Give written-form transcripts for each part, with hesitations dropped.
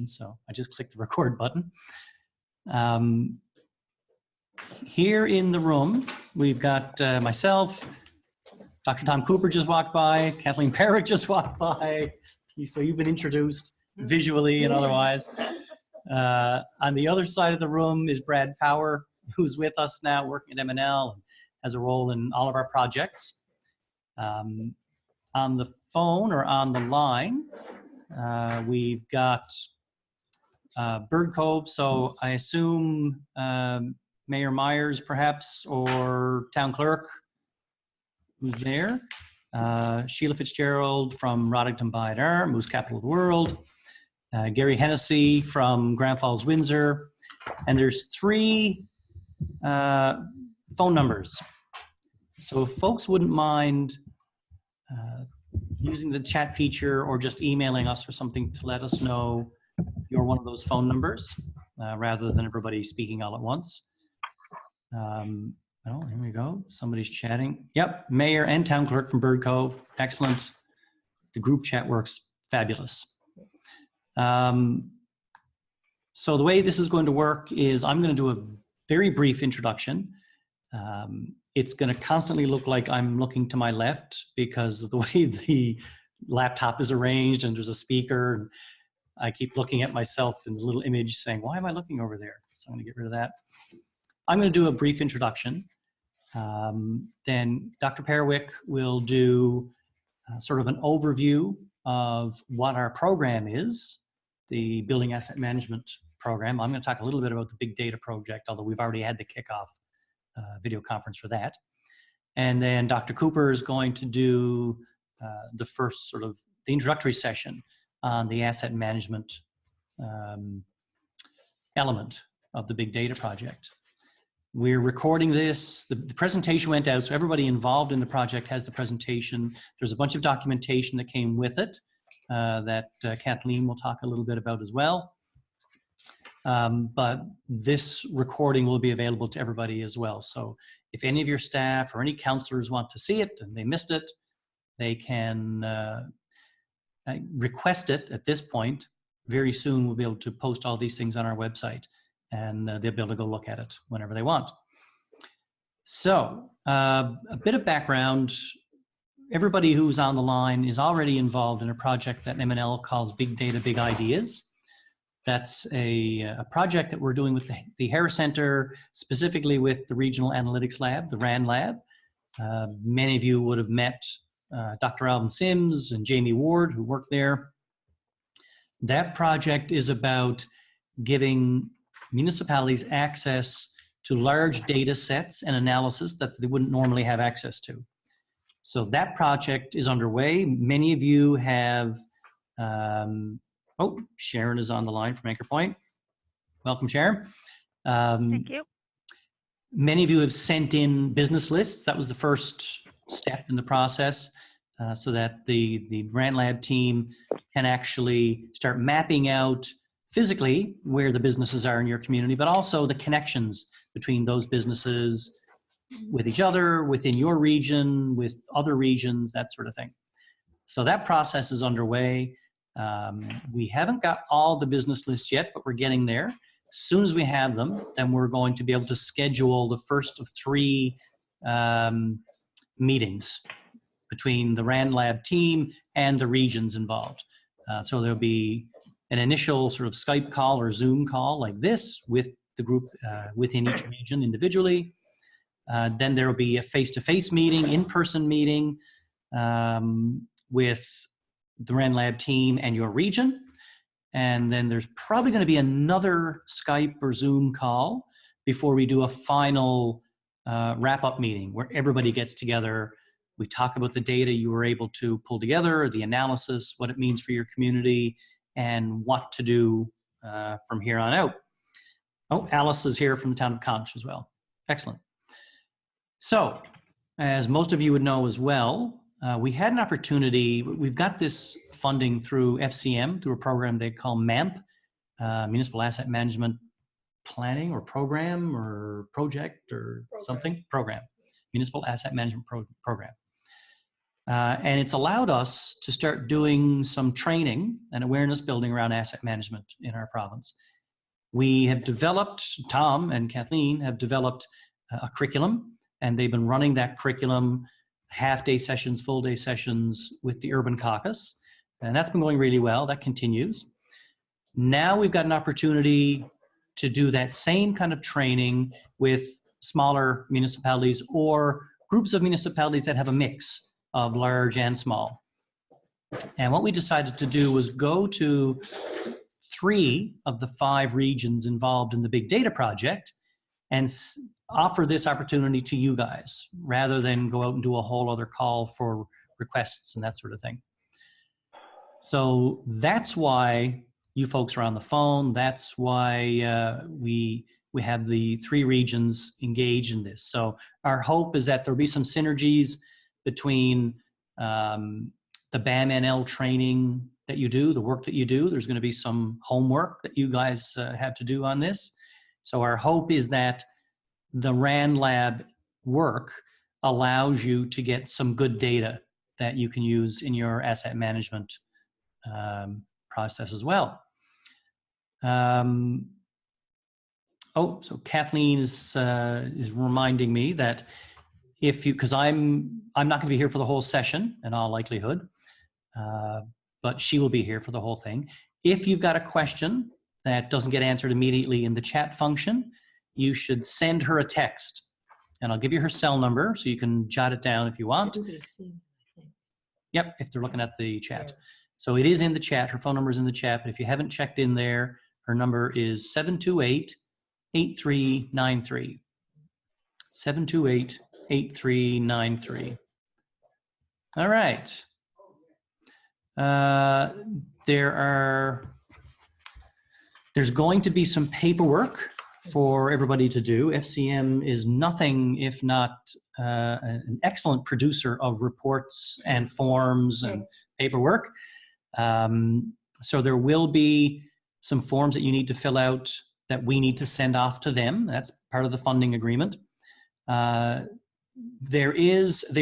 so I just clicked the record button. Here in the room, we've got myself, Dr. Tom Cooper just walked by, Kathleen Perrick just walked by, so you've been introduced visually and otherwise. On the other side of the room is Brad Power, who's with us now working at MNL and has a role in all of our projects. On the phone or on the line, we've got Bird Cove, so I assume Mayor Myers perhaps, or Town Clerk, who's there. Sheila Fitzgerald from Roddington Bide Arm, Moose Capital of the World. Gary Hennessy from Grand Falls, Windsor. And there's 3 phone numbers. So if folks wouldn't mind using the chat feature or just emailing us or something to let us know you're one of those phone numbers, rather than everybody speaking all at once. Oh, here we go. Somebody's chatting. Yep, Mayor and Town Clerk from Bird Cove. Excellent. The group chat works fabulous. So the way this is going to work is I'm going to do a very brief introduction. It's going to constantly look like I'm looking to my left because of the way the laptop is arranged and there's a speaker. I keep looking at myself in the little image saying, why am I looking over there? So I'm going to get rid of that. I'm going to do a brief introduction. Then Dr. Perwick will do sort of an overview of what our program is, the Building Asset Management Program. I'm going to talk a little bit about the Big Data Project, although we've already had the kickoff video conference for that. And then Dr. Cooper is going to do the first sort of the introductory session on the asset management element of the Big Data Project. We're recording this. The presentation went out, so everybody involved in the project has the presentation. There's a bunch of documentation that came with it that Kathleen will talk a little bit about as well. But this recording will be available to everybody as well. So if any of your staff or any counselors want to see it and they missed it, they can request it at this point. Very soon we'll be able to post all these things on our website, and they'll be able to go look at it whenever they want. So a bit of background. Everybody who's on the line is already involved in a project that MNL calls Big Data, Big Ideas. That's a project that we're doing with the Harris Center, specifically with the Regional Analytics Lab, the RAN Lab. Many of you would have met Dr. Alvin Sims and Jamie Ward, who work there. That project is about giving municipalities access to large data sets and analysis that they wouldn't normally have access to. So that project is underway. Many of you have, oh, Sharon is on the line from Anchor Point. Welcome, Sharon. Thank you. Many of you have sent in business lists. That was the first step in the process, so that the RAN Lab team can actually start mapping out physically where the businesses are in your community, but also the connections between those businesses with each other, within your region, with other regions, that sort of thing. So that process is underway. We haven't got all the business lists yet, but we're getting there. As soon as we have them, then we're going to be able to schedule the first of 3 meetings between the RAN Lab team and the regions involved. So there'll be an initial sort of Skype call or Zoom call like this with the group within each region individually. Then there will be a face-to-face meeting, in-person meeting with the RAN Lab team and your region. And then there's probably going to be another Skype or Zoom call before we do a final wrap-up meeting where everybody gets together. We talk about the data you were able to pull together, the analysis, what it means for your community, and what to do from here on out. Oh, Alice is here from the town of Conch as well. Excellent. So, as most of you would know as well, we had an opportunity. We've got this funding through FCM, through a program they call MAMP, Municipal Asset Management Planning or Program or Project or something. Program. Municipal Asset Management Program. And it's allowed us to start doing some training and awareness building around asset management in our province. We have developed, Tom and Kathleen have developed a curriculum, and they've been running that curriculum half-day sessions, full-day sessions with the Urban Caucus. And that's been going really well. That continues. Now we've got an opportunity to do that same kind of training with smaller municipalities or groups of municipalities that have a mix of large and small. And what we decided to do was go to 3 of the 5 regions involved in the Big Data Project and offer this opportunity to you guys rather than go out and do a whole other call for requests and that sort of thing. So that's why you folks are on the phone. That's why we have the 3 regions engaged in this. So our hope is that there'll be some synergies between the BAM-NL training that you do, the work that you do. There's going to be some homework that you guys have to do on this. So our hope is that the RAN Lab work allows you to get some good data that you can use in your asset management process as well. So Kathleen is reminding me that if you, because I'm not going to be here for the whole session in all likelihood, but she will be here for the whole thing. If you've got a question that doesn't get answered immediately in the chat function, you should send her a text, and I'll give you her cell number so you can jot it down if you want. Yep, if they're looking at the chat. Yeah. So it is in the chat. Her phone number is in the chat, but if you haven't checked in there, her number is 728-8393. 728-8393. All right. There's going to be some paperwork for everybody to do. FCM is nothing if not an excellent producer of reports and forms and paperwork. So there will be some forms that you need to fill out that we need to send off to them. That's part of the funding agreement. They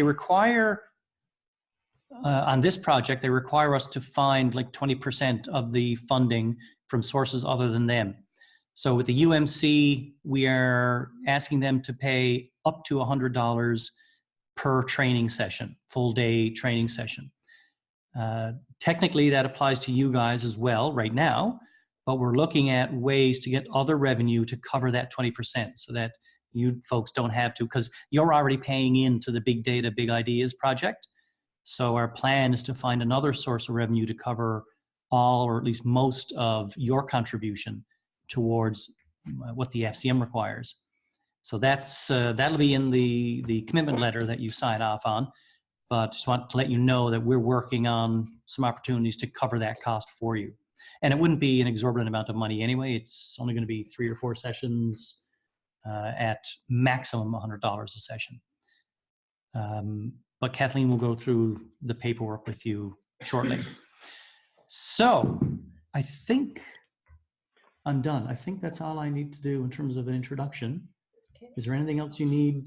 require, on this project, they require us to find like 20% of the funding from sources other than them. So with the UMC, we are asking them to pay up to $100 per training session, full day training session. Technically, that applies to you guys as well right now, but we're looking at ways to get other revenue to cover that 20% so that you folks don't have to, because you're already paying into the Big Data, Big Ideas project. So our plan is to find another source of revenue to cover all or at least most of your contribution towards what the FCM requires. So that's that'll be in the commitment letter that you sign off on. But just want to let you know that we're working on some opportunities to cover that cost for you. And it wouldn't be an exorbitant amount of money anyway. It's only going to be 3 or 4 sessions at maximum $100 a session. But Kathleen will go through the paperwork with you shortly. So I think I'm done. I think that's all I need to do in terms of an introduction. Okay. Is there anything else you need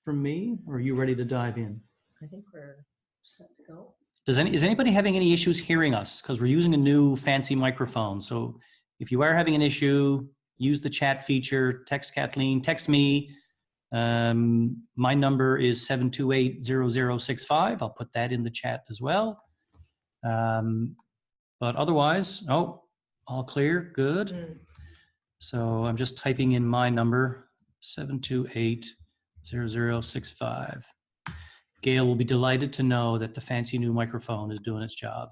from me, or are you ready to dive in? I think we're set to go. Is anybody having any issues hearing us? Because we're using a new fancy microphone. So if you are having an issue, use the chat feature, text Kathleen, text me. My number is 728-0065. I'll put that in the chat as well. But otherwise, all clear, good. So I'm just typing in my number, 728-0065. Gail will be delighted to know that the fancy new microphone is doing its job.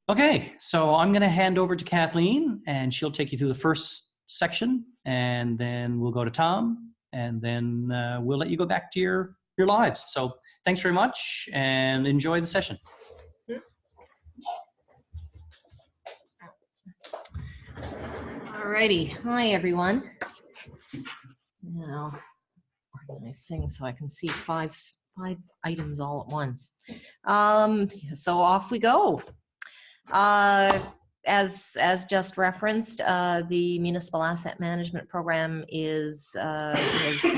Okay, so I'm going to hand over to Kathleen, and she'll take you through the first section, and then we'll go to Tom, and then we'll let you go back to your lives. So thanks very much, and enjoy the session. Alrighty, hi everyone. Now, organize things so I can see five items all at once. So off we go. as just referenced, the Municipal Asset Management Program is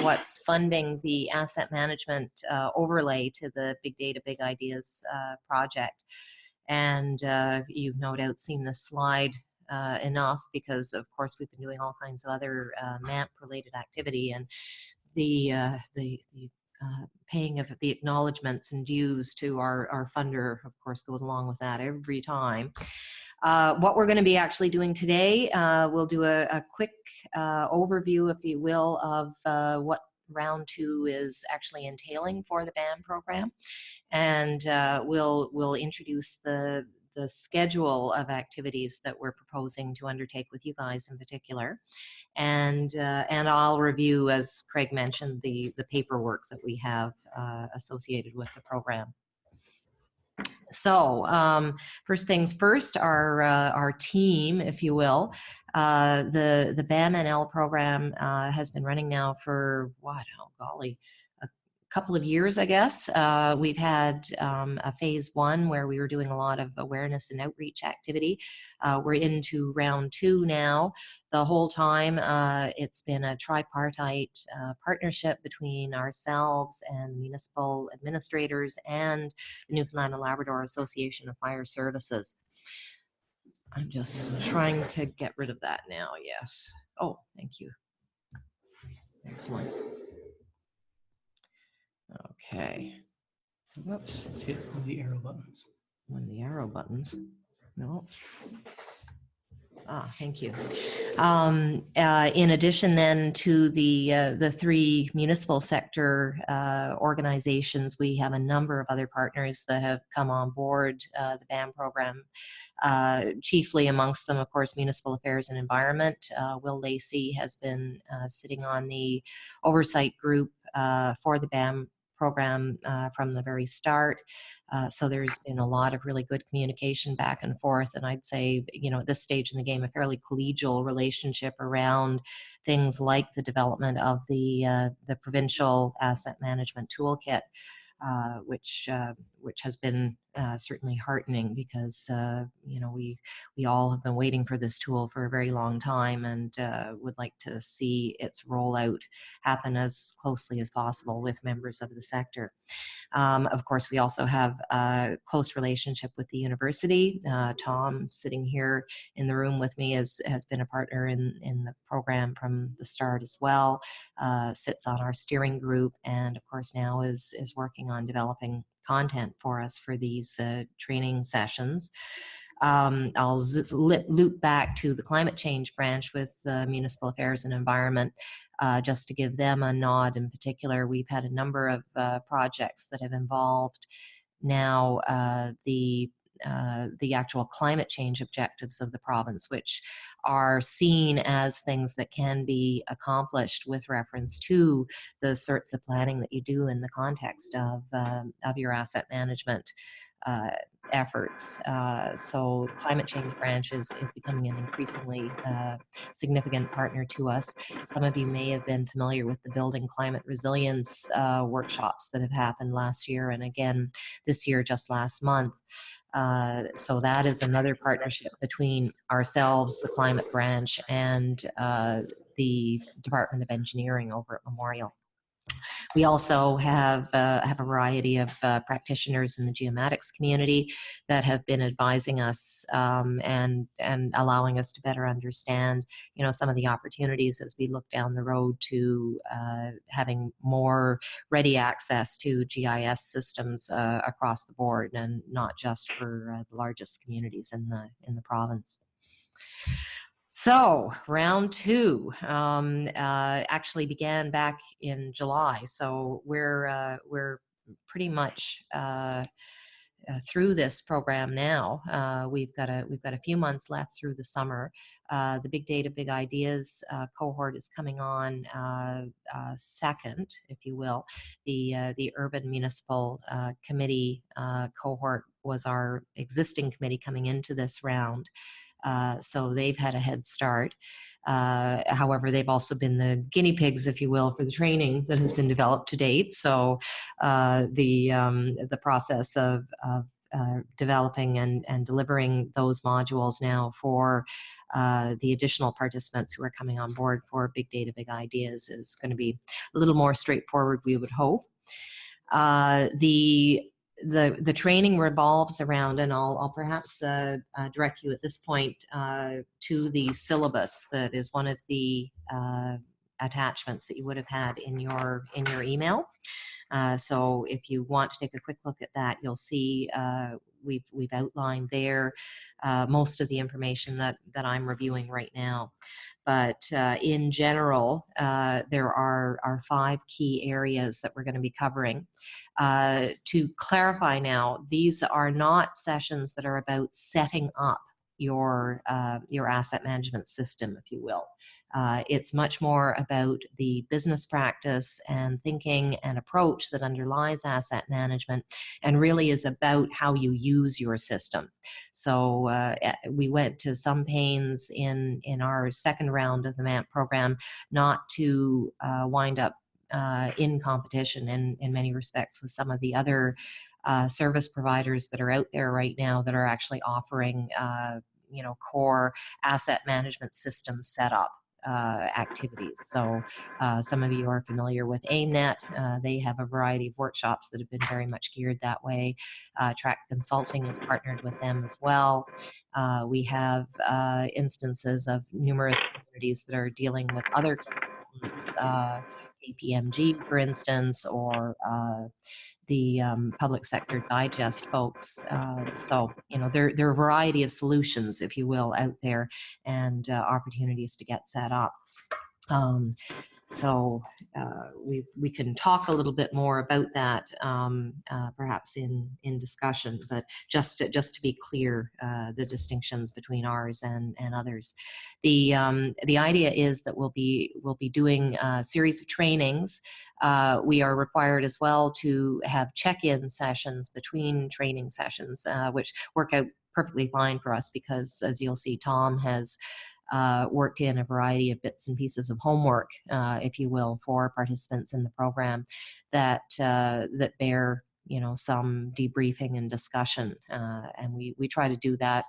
what's funding the asset management overlay to the Big Data, Big Ideas project. And you've no doubt seen this slide enough, because of course we've been doing all kinds of other MAMP-related activity, and the paying of the acknowledgements and dues to our funder, of course, goes along with that every time. What we're going to be actually doing today, we'll do a quick overview, if you will, of what round 2 is actually entailing for the BAM program, and we'll introduce the schedule of activities that we're proposing to undertake with you guys in particular, and I'll review, as Craig mentioned, the paperwork that we have associated with the program. So first things first, our team, if you will, the BAM-NL program has been running now for what? Oh golly, a couple of years, I guess. We've had a phase 1 where we were doing a lot of awareness and outreach activity. We're into round 2 now. The whole time it's been a tripartite partnership between ourselves and municipal administrators and the Newfoundland and Labrador Association of Fire Services. I'm just trying to get rid of that now. Yes. Oh, thank you. Excellent. Okay. Whoops. Let's hit one of the arrow buttons. One of the arrow buttons. No. Thank you. In addition then to the 3 municipal sector organizations, we have a number of other partners that have come on board the BAM program, chiefly amongst them, of course, Municipal Affairs and Environment. Will Lacey has been sitting on the oversight group for the BAM program from the very start. So there's been a lot of really good communication back and forth, and I'd say, you know, at this stage in the game, a fairly collegial relationship around things like the development of the provincial asset management toolkit, which has been certainly heartening, because you know, we all have been waiting for this tool for a very long time, and would like to see its rollout happen as closely as possible with members of the sector. Of course, we also have a close relationship with the university. Tom, sitting here in the room with me, has been a partner in the program from the start as well, sits on our steering group, and of course now is working on developing content for us for these training sessions. I'll loop back to the climate change branch with Municipal Affairs and Environment, just to give them a nod in particular. We've had a number of projects that have involved now the actual climate change objectives of the province, which are seen as things that can be accomplished with reference to the sorts of planning that you do in the context of your asset management efforts. So climate change branch is becoming an increasingly significant partner to us. Some of you may have been familiar with the Building Climate Resilience workshops that have happened last year, and again this year, just last month. So that is another partnership between ourselves, the climate branch, and the Department of Engineering over at Memorial. We also have a variety of practitioners in the geomatics community that have been advising us and allowing us to better understand, you know, some of the opportunities as we look down the road to having more ready access to GIS systems across the board, and not just for the largest communities in the province. So round 2 actually began back in July. So we're pretty much through this program now. We've got a few months left through the summer. The Big Data, Big Ideas cohort is coming on second, if you will. The Urban Municipal Committee cohort was our existing committee coming into this round. So they've had a head start. However, they've also been the guinea pigs, if you will, for the training that has been developed to date. So the process of developing and delivering those modules now for the additional participants who are coming on board for Big Data, Big Ideas is going to be a little more straightforward, we would hope. The training revolves around, and I'll perhaps direct you at this point to the syllabus that is one of the attachments that you would have had in your email. So if you want to take a quick look at that, you'll see we've outlined there most of the information that I'm reviewing right now. But in general, there are 5 key areas that we're going to be covering. To clarify now, these are not sessions that are about setting up your asset management system, if you will. It's much more about the business practice and thinking and approach that underlies asset management, and really is about how you use your system. So we went to some pains in our second round of the MAMP program not to wind up in competition in many respects with some of the other service providers that are out there right now that are actually offering core asset management system setup activities. So some of you are familiar with AIMNet. They have a variety of workshops that have been very much geared that way. Track Consulting has partnered with them as well. We have instances of numerous communities that are dealing with other consultants, KPMG, for instance, or the Public Sector Digest folks. So, there are a variety of solutions, if you will, out there, and opportunities to get set up. So we can talk a little bit more about that perhaps in discussion, but just to be clear, the distinctions between ours and others. The idea is that we'll be doing a series of trainings. We are required as well to have check-in sessions between training sessions, which work out perfectly fine for us because, as you'll see, Tom has worked in a variety of bits and pieces of homework, if you will, for participants in the program that bear some debriefing and discussion, and we try to do that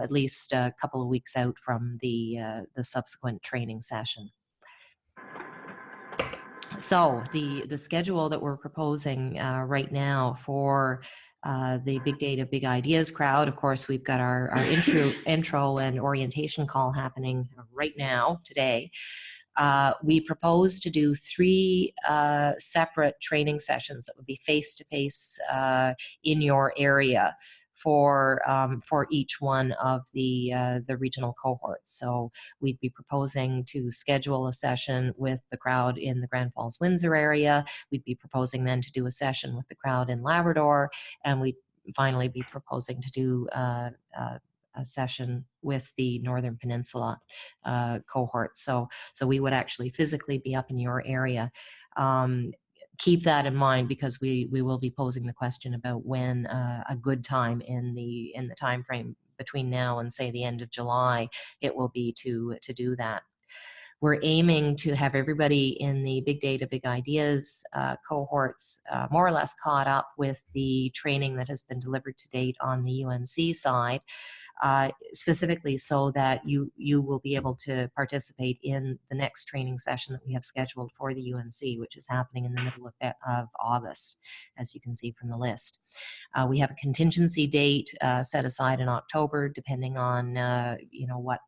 at least a couple of weeks out from the subsequent training session. So the schedule that we're proposing right now for the Big Data, Big Ideas crowd, of course, we've got our intro and orientation call happening right now, today. We propose to do 3 separate training sessions that would be face-to-face in your area for each one of the regional cohorts. So we'd be proposing to schedule a session with the crowd in the Grand Falls, Windsor area. We'd be proposing then to do a session with the crowd in Labrador, and we'd finally be proposing to do a session with the Northern Peninsula cohort. So we would actually physically be up in your area. Keep that in mind because we will be posing the question about when a good time in the time frame between now and say the end of July it will be to do that. We're aiming to have everybody in the Big Data, Big Ideas cohorts more or less caught up with the training that has been delivered to date on the UMC side, specifically so that you will be able to participate in the next training session that we have scheduled for the UMC, which is happening in the middle of August, as you can see from the list. We have a contingency date set aside in October, depending on what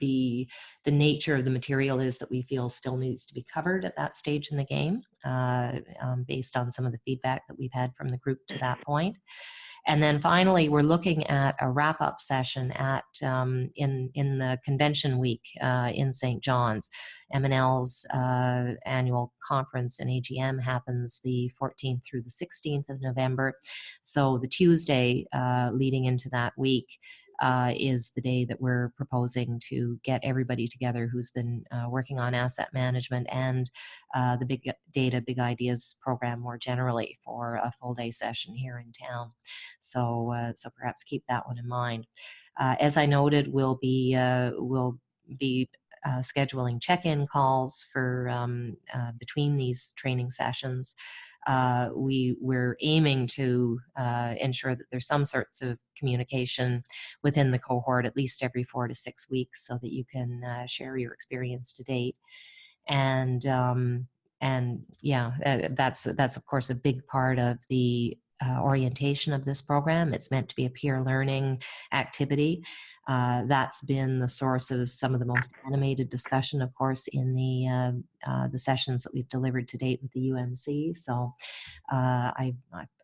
the nature of the material is that we feel still needs to be covered at that stage in the game, based on some of the feedback that we've had from the group to that point. And then finally, we're looking at a wrap-up session at in the convention week in St. John's. MNL's annual conference and AGM happens the 14th through the 16th of November. So the Tuesday leading into that week is the day that we're proposing to get everybody together who's been working on asset management and the Big Data, Big Ideas program more generally for a full day session here in town. So perhaps keep that one in mind. As I noted, we'll be scheduling check-in calls for between these training sessions. we're aiming to ensure that there's some sorts of communication within the cohort at least every 4 to 6 weeks, so that you can share your experience to date. And yeah, that's of course a big part of the orientation of this program. It's meant to be a peer learning activity. That's been the source of some of the most animated discussion, of course, in the sessions that we've delivered to date with the UMC. So I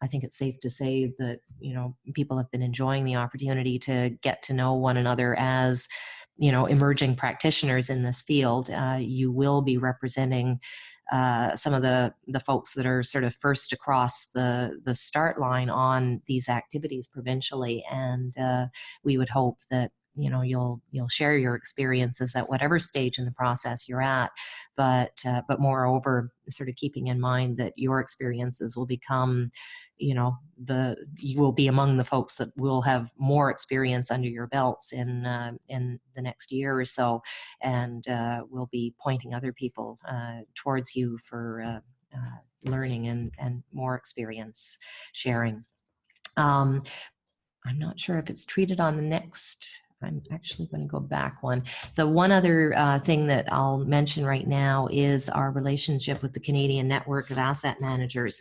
think it's safe to say that, you know, people have been enjoying the opportunity to get to know one another as, you know, emerging practitioners in this field. You will be representing some of the folks that are sort of first across the start line on these activities provincially, and we would hope that, you know, you'll share your experiences at whatever stage in the process you're at, but moreover, sort of keeping in mind that your experiences will become, you know, you will be among the folks that will have more experience under your belts in the next year or so, and will be pointing other people towards you for learning and more experience sharing. I'm not sure if it's treated on the next. I'm actually going to go back one. The one other thing that I'll mention right now is our relationship with the Canadian Network of Asset Managers.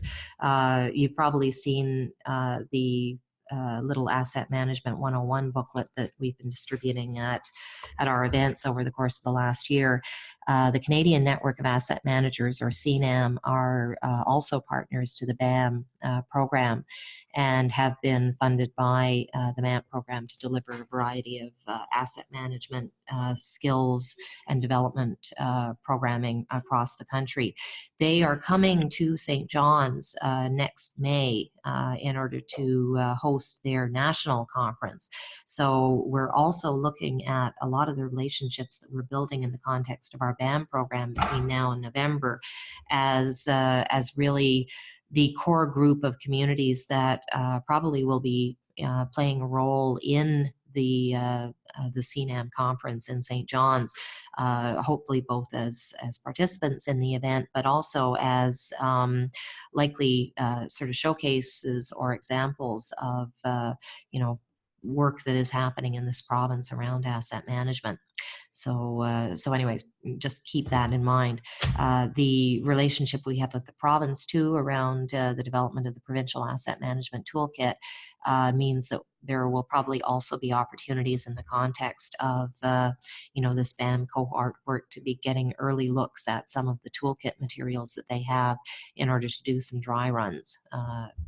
You've probably seen the little Asset Management 101 booklet that we've been distributing at our events over the course of the last year. The Canadian Network of Asset Managers, or CNAM, are also partners to the BAM program, and have been funded by the MANT program to deliver a variety of asset management skills and development programming across the country. They are coming to St. John's next May in order to host their national conference. So we're also looking at a lot of the relationships that we're building in the context of our BAM program between now and November as really the core group of communities that probably will be playing a role in the CNAM conference in St. John's, hopefully both as participants in the event, but also as likely sort of showcases or examples of you know, work that is happening in this province around asset management. So anyways, just keep that in mind. The relationship we have with the province too around the development of the provincial asset management toolkit means that there will probably also be opportunities in the context of you know, this BAM cohort work to be getting early looks at some of the toolkit materials that they have in order to do some dry runs.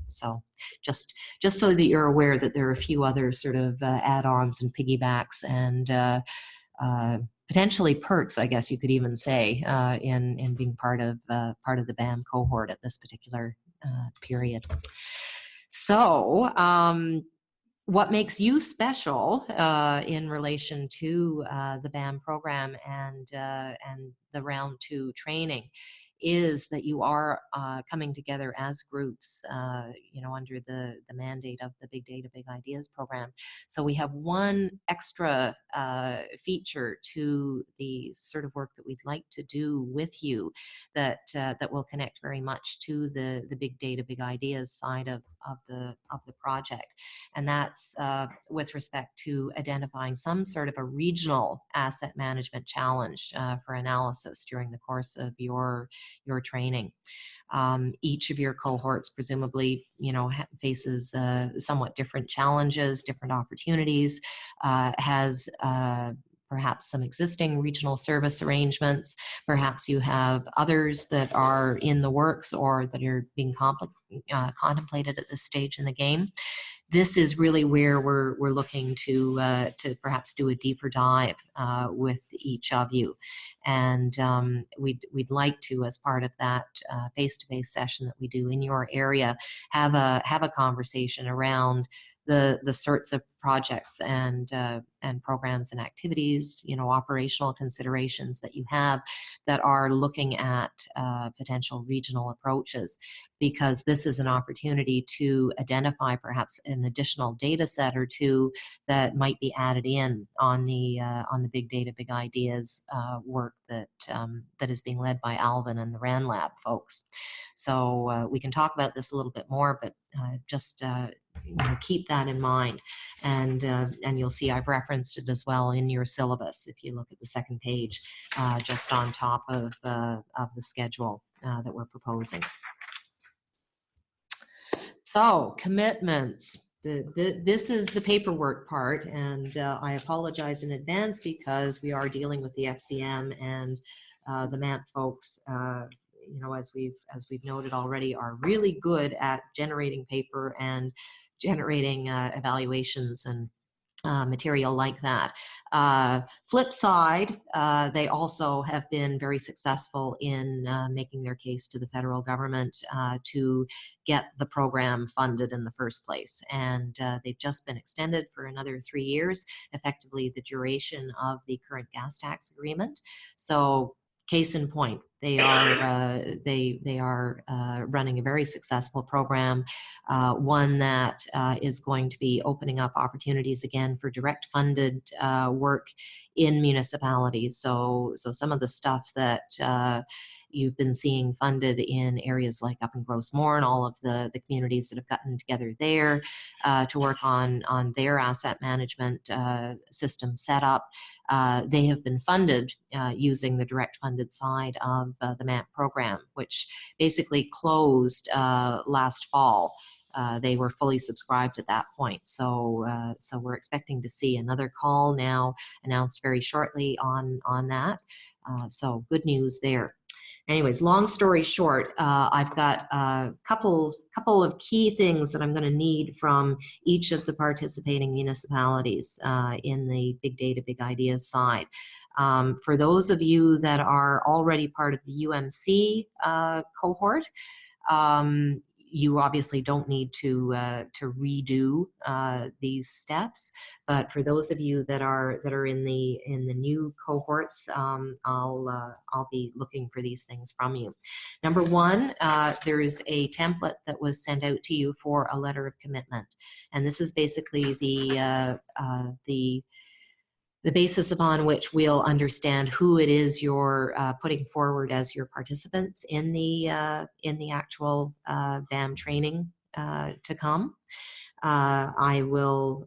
So just so that you're aware that there are a few other sort of add-ons and piggybacks and potentially perks, I guess you could even say, in being part of the BAM cohort at this particular period. So, what makes you special in relation to the BAM program and the round 2 training is that you are coming together as groups, you know, under the mandate of the Big Data, Big Ideas program. So we have one extra feature to the sort of work that we'd like to do with you that will connect very much to the Big Data, Big Ideas side of the project, and that's with respect to identifying some sort of a regional asset management challenge for analysis during the course of your training. Each of your cohorts presumably, you know, faces somewhat different challenges, different opportunities, has perhaps some existing regional service arrangements. Perhaps you have others that are in the works or that are being contemplated at this stage in the game. This is really where we're looking to perhaps do a deeper dive with each of you, and we'd like to, as part of that face-to-face session that we do in your area, have a conversation around the sorts of projects and programs and activities, you know, operational considerations that you have that are looking at potential regional approaches, because this is an opportunity to identify perhaps an additional data set or two that might be added in on the big data, big ideas work that that is being led by Alvin and the RAN Lab folks. So we can talk about this a little bit more, but just you know, keep that in mind. And you'll see I've referenced it as well in your syllabus if you look at the second page, just on top of the schedule that we're proposing. So commitments. This is the paperwork part, and I apologize in advance because we are dealing with the FCM and the MANT folks. You know, as we've noted already, are really good at generating paper and generating evaluations and material like that. Flip side, they also have been very successful in making their case to the federal government to get the program funded in the first place. And they've just been extended for another 3 years, effectively the duration of the current gas tax agreement. So case in point, they are running a very successful program, one that is going to be opening up opportunities again for direct funded work in municipalities. So some of the stuff that you've been seeing funded in areas like up in Gross Moor and all of the communities that have gotten together there to work on their asset management system setup. They have been funded using the direct funded side of the MANT program, which basically closed last fall. They were fully subscribed at that point. So we're expecting to see another call now announced very shortly on that. So good news there. Anyways, long story short, I've got a couple of key things that I'm going to need from each of the participating municipalities in the big data, big ideas side. For those of you that are already part of the UMC cohort, you obviously don't need to redo these steps, but for those of you that are in the new cohorts, I'll be looking for these things from you. Number one, there is a template that was sent out to you for a letter of commitment, and this is basically the basis upon which we'll understand who it is you're putting forward as your participants in the actual BAM training to come. I will,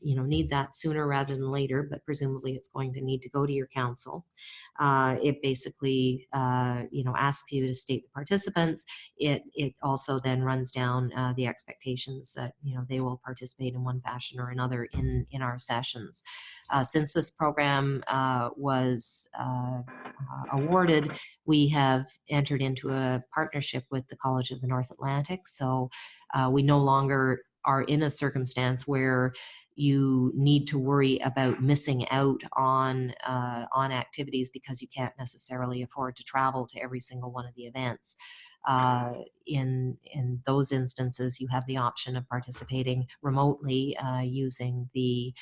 need that sooner rather than later, but presumably it's going to need to go to your council. It basically, asks you to state the participants. It also then runs down the expectations that, they will participate in one fashion or another in our sessions. Since this program was awarded, we have entered into a partnership with the College of the North Atlantic. So we no longer are in a circumstance where you need to worry about missing out on activities because you can't necessarily afford to travel to every single one of the events. In those instances, you have the option of participating remotely using the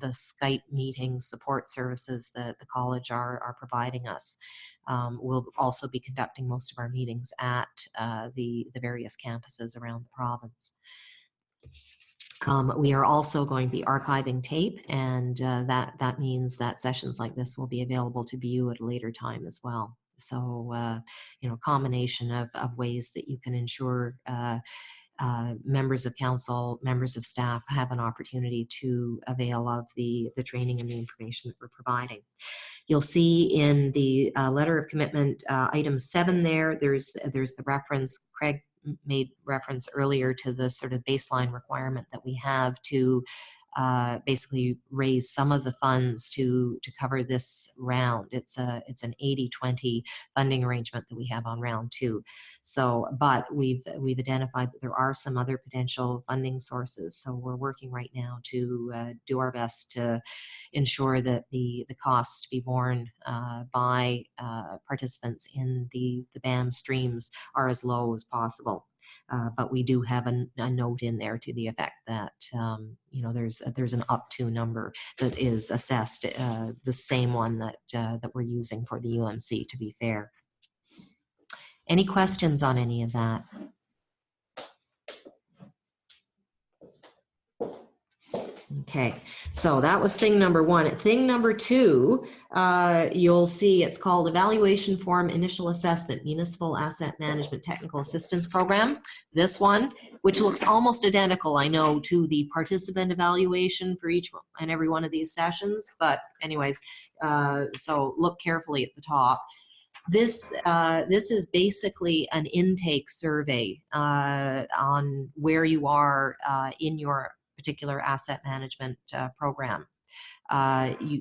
Skype meeting support services that the college are providing us. We'll also be conducting most of our meetings at the various campuses around the province. We are also going to be archiving tape, and that means that sessions like this will be available to view at a later time as well. So, combination of ways that you can ensure members of council, members of staff have an opportunity to avail of the training and the information that we're providing. You'll see in the letter of commitment, item 7 there's the reference. Craig made reference earlier to the sort of baseline requirement that we have to basically raise some of the funds to cover this round. It's an 80-20 funding arrangement that we have on round 2. So, but we've identified that there are some other potential funding sources. So we're working right now to do our best to ensure that the costs to be borne by participants in the BAM streams are as low as possible. But we do have a note in there to the effect that there's an up to number that is assessed, the same one that we're using for the UMC, to be fair. Any questions on any of that? Okay, so that was thing number one. Thing number two, you'll see it's called Evaluation Form Initial Assessment, Municipal Asset Management Technical Assistance Program. This one, which looks almost identical, I know, to the participant evaluation for each and every one of these sessions. But anyways, so look carefully at the top. This is basically an intake survey on where you are in your particular asset management program.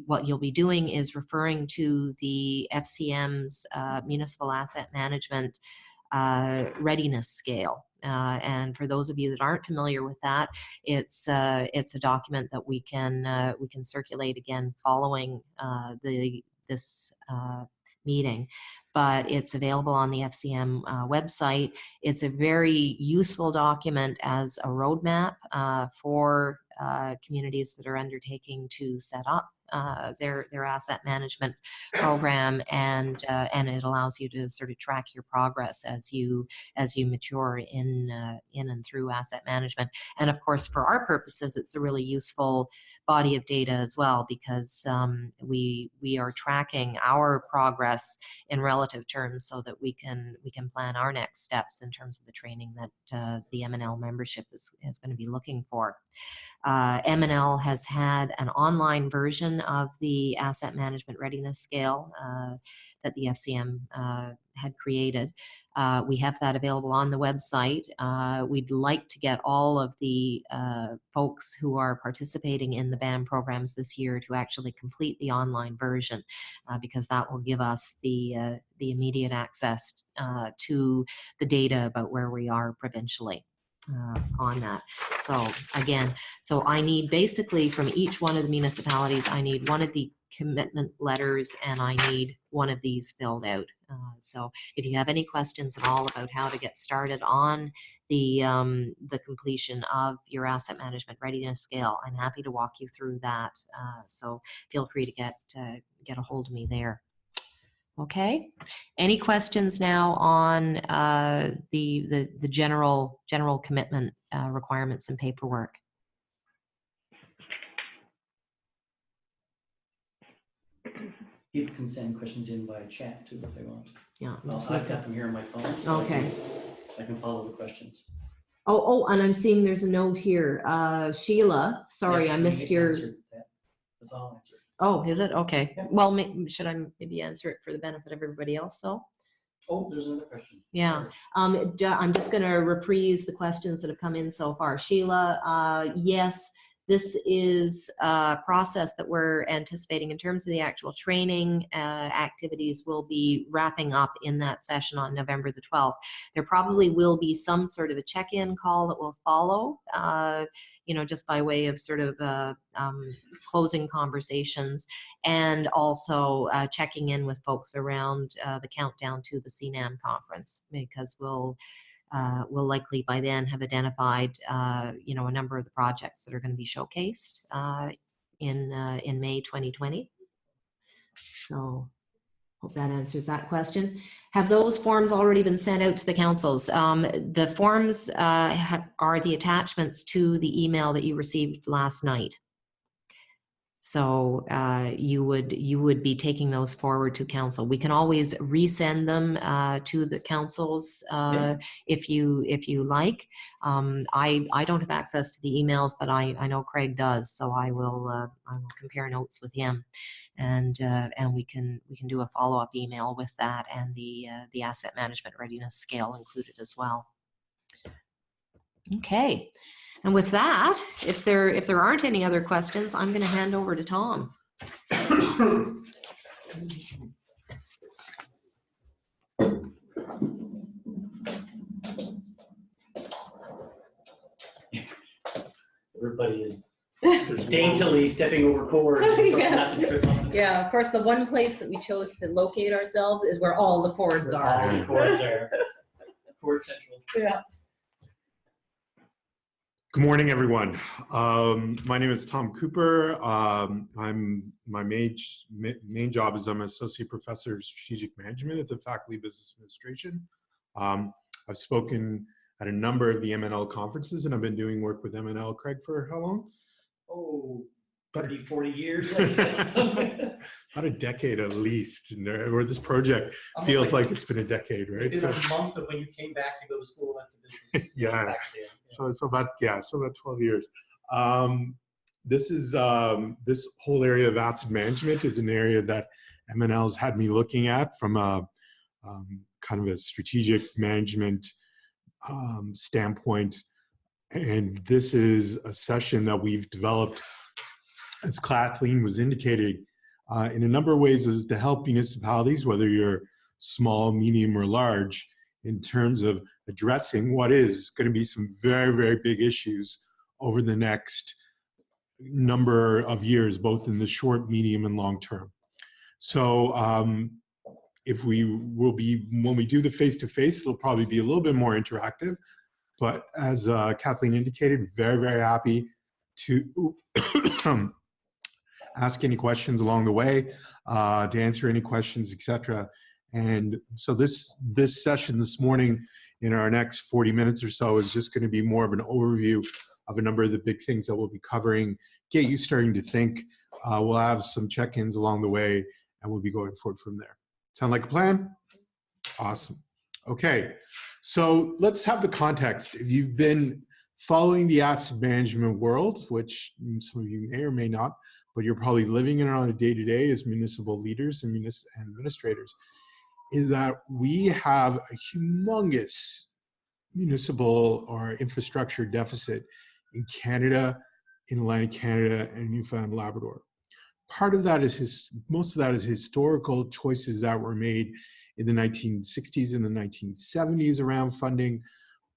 What you'll be doing is referring to the FCM's Municipal Asset Management Readiness Scale. And for those of you that aren't familiar with that, it's a document that we can circulate again following this meeting, but it's available on the FCM website. It's a very useful document as a roadmap for communities that are undertaking to set up their asset management program, and it allows you to sort of track your progress as you mature in and through asset management. And of course, for our purposes, it's a really useful body of data as well, because we are tracking our progress in relative terms so that we can plan our next steps in terms of the training that the MNL membership is going to be looking for. MNL has had an online version of the Asset Management Readiness Scale that the FCM had created. We have that available on the website. We'd like to get all of the folks who are participating in the BAM programs this year to actually complete the online version, because that will give us the immediate access to the data about where we are provincially. On that. So again, I need basically from each one of the municipalities, I need one of the commitment letters and I need one of these filled out. So if you have any questions at all about how to get started on the completion of your asset management readiness scale, I'm happy to walk you through that. So feel free to get a hold of me there. Okay. Any questions now on the general commitment requirements and paperwork? People can send questions in via chat too if they want. Yeah. I've got them here on my phone, so okay. I can follow the questions. Oh, and I'm seeing there's a note here. Sheila, sorry, Yeah, I missed your. That's all answered. Oh, is it? Okay. Yeah. Well, should I maybe answer it for the benefit of everybody else, though? Oh, there's another question. Yeah. I'm just going to reprise the questions that have come in so far. Sheila, yes, this is a process that we're anticipating in terms of the actual training activities will be wrapping up in that session on November the 12th. There probably will be some sort of a check-in call that will follow, just by way of sort of closing conversations, and also checking in with folks around the countdown to the CNAM conference, because we'll likely by then have identified, a number of the projects that are going to be showcased in May 2020. So hope that answers that question. Have those forms already been sent out to the councils? The forms are the attachments to the email that you received last night. So you would be taking those forward to council. We can always resend them to the councils if you like. I don't have access to the emails, but I know Craig does, so I will compare notes with him, and we can do a follow-up email with that and the asset management readiness scale included as well. Okay. And with that, if there aren't any other questions, I'm going to hand over to Tom. Everybody is daintily stepping over cords. Yes. Not to trip on them. Yeah, of course, the one place that we chose to locate ourselves is where all the cords are. All the cords are. Cord central. Yeah. Good morning, everyone. My name is Tom Cooper. My main job is I'm an associate professor of strategic management at the Faculty of Business Administration. I've spoken at a number of the MNL conferences, and I've been doing work with MNL, Craig, for how long? Oh, 30, 40 years, I guess. About a decade at least. Or this project feels like it's been a decade, right? It's been a month of when you came back to go to school at the business. Yeah. Actually, So about 12 years. This whole area of asset management is an area that MNL's had me looking at from a kind of a strategic management standpoint. And this is a session that we've developed, as Kathleen was indicating, in a number of ways, is to help municipalities, whether you're small, medium, or large, in terms of addressing what is going to be some very, very big issues over the next number of years, both in the short, medium, and long term. So when we do the face-to-face, it'll probably be a little bit more interactive. But as Kathleen indicated, very, very happy to ask any questions along the way, to answer any questions, etc. And so this session this morning, in our next 40 minutes or so, is just going to be more of an overview of a number of the big things that we'll be covering, get you starting to think. We'll have some check-ins along the way, and we'll be going forward from there. Sound like a plan? Awesome. Okay, so let's have the context. If you've been following the asset management world, which some of you may or may not, but you're probably living in it on a day-to-day as municipal leaders and administrators, is that we have a humongous municipal or infrastructure deficit in Canada, in Atlantic Canada, and Newfoundland and Labrador. Part of that is most of that is historical choices that were made in the 1960s and the 1970s around funding.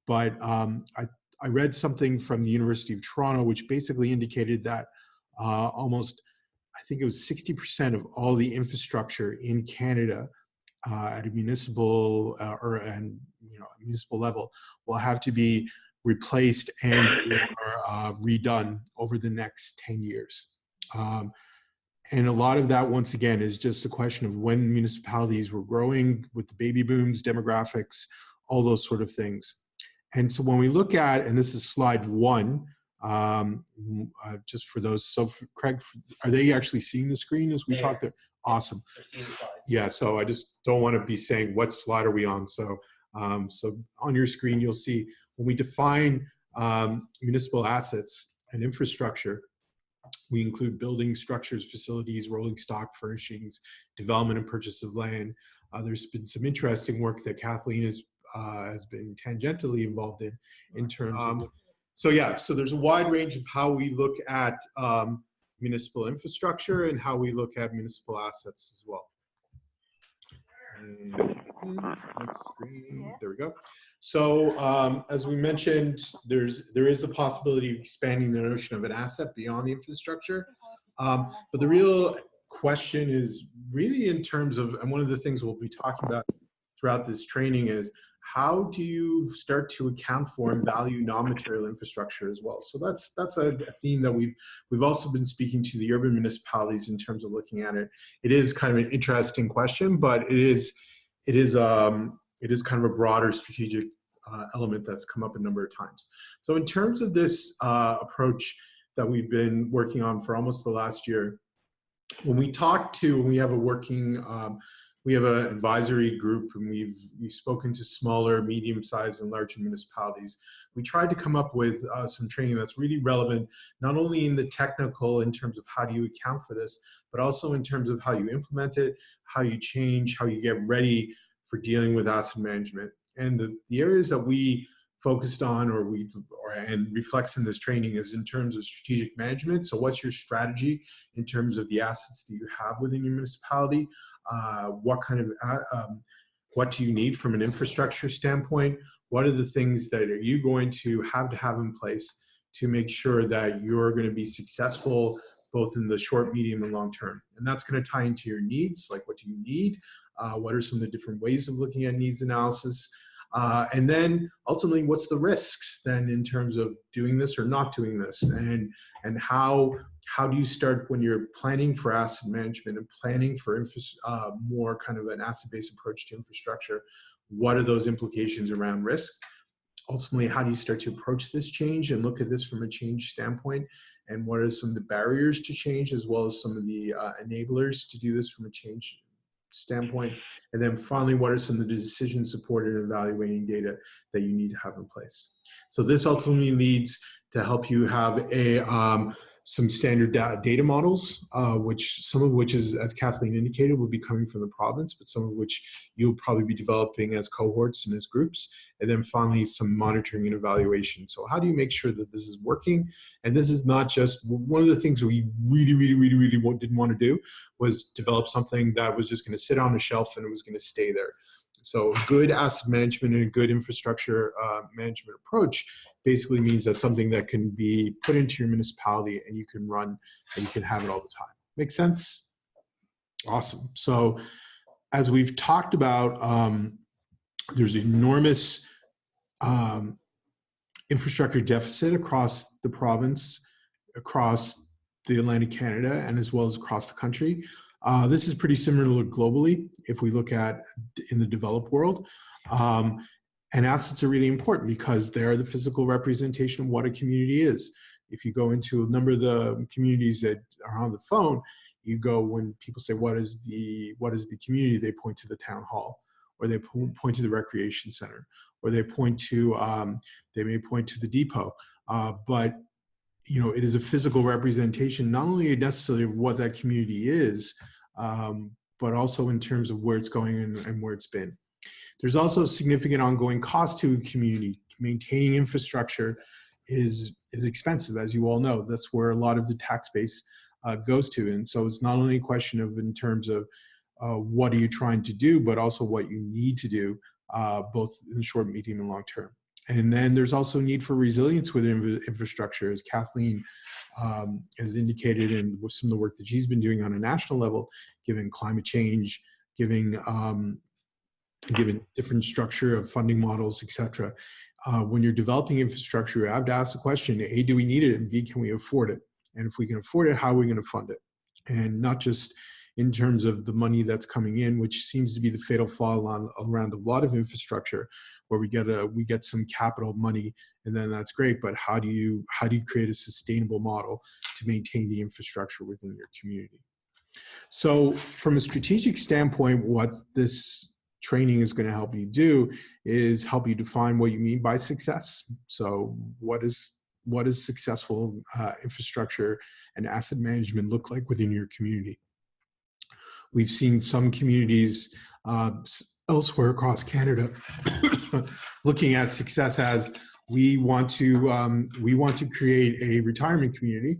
But I read something from the University of Toronto, which basically indicated that almost, I think it was 60% of all the infrastructure in Canada at a municipal municipal level will have to be replaced and redone over the next 10 years. And a lot of that, once again, is just a question of when municipalities were growing with the baby booms, demographics, all those sort of things. And so when we look at, and this is slide 1, just for those, so Craig, are they actually seeing the screen as we talk there? Awesome. Yeah, so I just don't want to be saying what slide are we on. So, so on your screen, you'll see when we define municipal assets and infrastructure, we include buildings, structures, facilities, rolling stock, furnishings, development and purchase of land. There's been some interesting work that Kathleen has been tangentially involved in terms of. So yeah, so there's a wide range of how we look at municipal infrastructure and how we look at municipal assets as well. And next screen, there we go. So as we mentioned, there is the possibility of expanding the notion of an asset beyond the infrastructure. But the real question is really in terms of, and one of the things we'll be talking about throughout this training is, how do you start to account for and value non-material infrastructure as well? So that's a theme that we've also been speaking to the urban municipalities in terms of looking at it. It is kind of an interesting question, but it is kind of a broader strategic element that's come up a number of times. So in terms of this approach that we've been working on for almost the last year, when we have a working we have an advisory group, and we've spoken to smaller, medium-sized, and large municipalities. We tried to come up with some training that's really relevant, not only in the technical, in terms of how do you account for this, but also in terms of how you implement it, how you change, how you get ready for dealing with asset management. And the areas that we focused on and reflects in this training is in terms of strategic management. So what's your strategy in terms of the assets that you have within your municipality? What do you need from an infrastructure standpoint? What are the things that are you going to have in place to make sure that you're going to be successful both in the short, medium, and long term? And that's going to tie into your needs, like what do you need? What are some of the different ways of looking at needs analysis? And then ultimately, what's the risks then in terms of doing this or not doing this? And how do you start when you're planning for asset management and planning for more kind of an asset-based approach to infrastructure? What are those implications around risk? Ultimately, how do you start to approach this change and look at this from a change standpoint? And what are some of the barriers to change, as well as some of the enablers to do this from a change standpoint? And then finally, what are some of the decision supported and evaluating data that you need to have in place? So this ultimately leads to help you have some standard data models, some of which is, as Kathleen indicated, will be coming from the province, but some of which you'll probably be developing as cohorts and as groups. And then finally, some monitoring and evaluation. So how do you make sure that this is working? And this is not just, one of the things we really didn't want to do was develop something that was just going to sit on a shelf and it was going to stay there. So good asset management and a good infrastructure management approach basically means that something that can be put into your municipality and you can run and you can have it all the time. Make sense? Awesome. So as we've talked about, there's enormous infrastructure deficit across the province, across the Atlantic Canada, and as well as across the country. This is pretty similar globally if we look at in the developed world. And assets are really important because they are the physical representation of what a community is. If you go into a number of the communities that are on the phone, you go, when people say, what is the community, they point to the town hall, or they point to the recreation center, or they point to, they may point to the depot. But you know, it is a physical representation, not only necessarily of what that community is, but also in terms of where it's going and where it's been. There's also significant ongoing cost to a community. Maintaining infrastructure is expensive, as you all know. That's where a lot of the tax base goes to. And so it's not only a question of in terms of what are you trying to do, but also what you need to do, both in the short, medium, and long term. And then there's also need for resilience within infrastructure, as Kathleen has indicated, and with some of the work that she's been doing on a national level, given climate change, given different structure of funding models, et cetera. When you're developing infrastructure, you have to ask the question, A, do we need it? And B, can we afford it? And if we can afford it, how are we going to fund it? And not just in terms of the money that's coming in, which seems to be the fatal flaw around a lot of infrastructure, where we get some capital money, and then that's great. But how do you create a sustainable model to maintain the infrastructure within your community? So from a strategic standpoint, what this training is going to help you do is help you define what you mean by success. So what is successful infrastructure and asset management look like within your community? We've seen some communities elsewhere across Canada looking at success as we want to create a retirement community,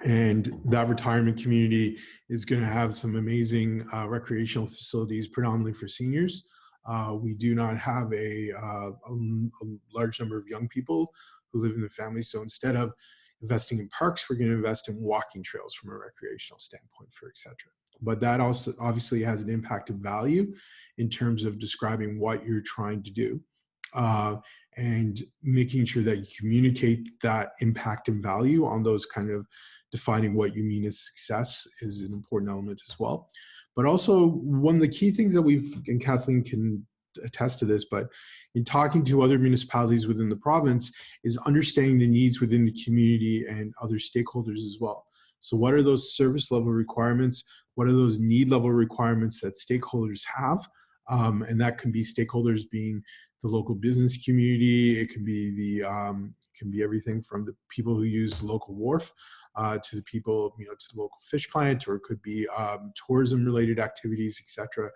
and that retirement community is going to have some amazing recreational facilities, predominantly for seniors. We do not have a large number of young people who live in the family, so instead of investing in parks, we're going to invest in walking trails from a recreational standpoint, et cetera. But that also obviously has an impact of value in terms of describing what you're trying to do, and making sure that you communicate that impact and value on those kind of defining what you mean as success is an important element as well. But also one of the key things that and Kathleen can attest to this, but in talking to other municipalities within the province, is understanding the needs within the community and other stakeholders as well. So what are those service level requirements? What are those need level requirements that stakeholders have? And that can be stakeholders being the local business community. It can be everything from the people who use the local wharf to the people, to the local fish plant, or it could be tourism related activities, etc.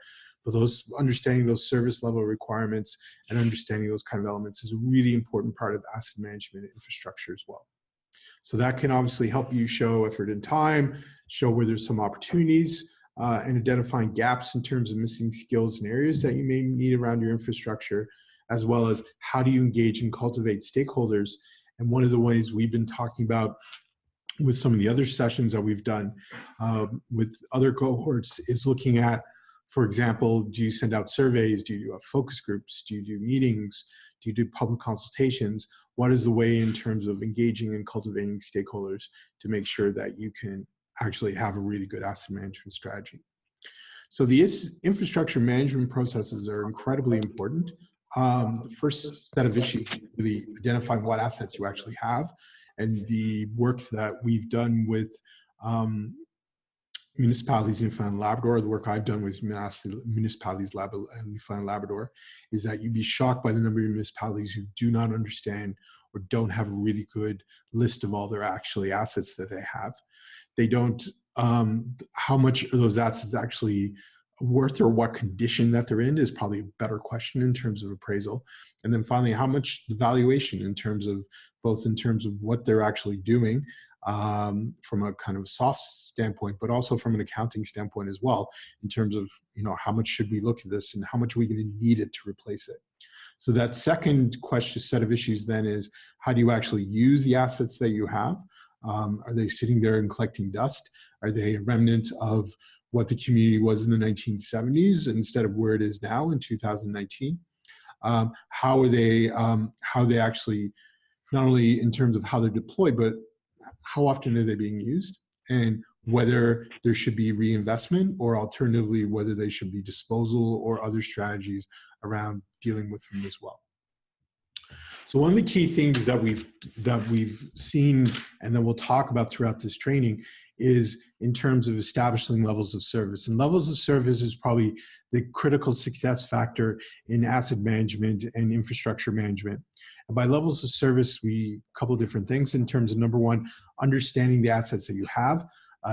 But understanding those service level requirements and understanding those kind of elements is a really important part of asset management infrastructure as well. So that can obviously help you show effort and time, show where there's some opportunities, and identifying gaps in terms of missing skills and areas that you may need around your infrastructure, as well as how do you engage and cultivate stakeholders. And one of the ways we've been talking about with some of the other sessions that we've done with other cohorts is looking at For example, do you send out surveys? Do you do focus groups? Do you do meetings? Do you do public consultations? What is the way in terms of engaging and cultivating stakeholders to make sure that you can actually have a really good asset management strategy? So the infrastructure management processes are incredibly important. The first set of issues is really identifying what assets you actually have, and the work that we've done with municipalities in Newfoundland and Labrador, the work I've done with municipalities in Newfoundland and Labrador, is that you'd be shocked by the number of municipalities who do not understand or don't have a really good list of all their actually assets that they have. They don't, how much are those assets actually worth, or what condition that they're in is probably a better question in terms of appraisal. And then finally, how much the valuation in terms of, both in terms of what they're actually doing from a kind of soft standpoint, but also from an accounting standpoint as well, in terms of, how much should we look at this and how much are we going to need it to replace it. So that second question, set of issues then is, how do you actually use the assets that you have? Are they sitting there and collecting dust? Are they a remnant of what the community was in the 1970s instead of where it is now in 2019? How are they actually, not only in terms of how they're deployed, but how often are they being used, and whether there should be reinvestment, or alternatively, whether they should be disposal or other strategies around dealing with them as well. So one of the key things that we've seen, and that we'll talk about throughout this training, is in terms of establishing levels of service. And levels of service is probably the critical success factor in asset management and infrastructure management. And by levels of service, a couple different things in terms of, number one, understanding the assets that you have.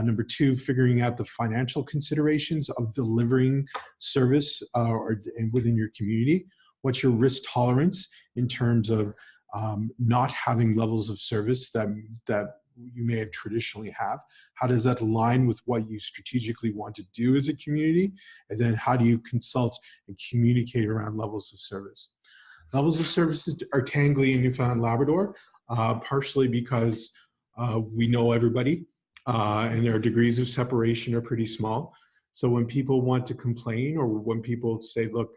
Number two, figuring out the financial considerations of delivering service within your community. What's your risk tolerance in terms of not having levels of service that you may have traditionally have? How does that align with what you strategically want to do as a community? And then how do you consult and communicate around levels of service? Levels of services are tangly in Newfoundland and Labrador, partially because we know everybody, and their degrees of separation are pretty small. So when people want to complain, or when people say, look,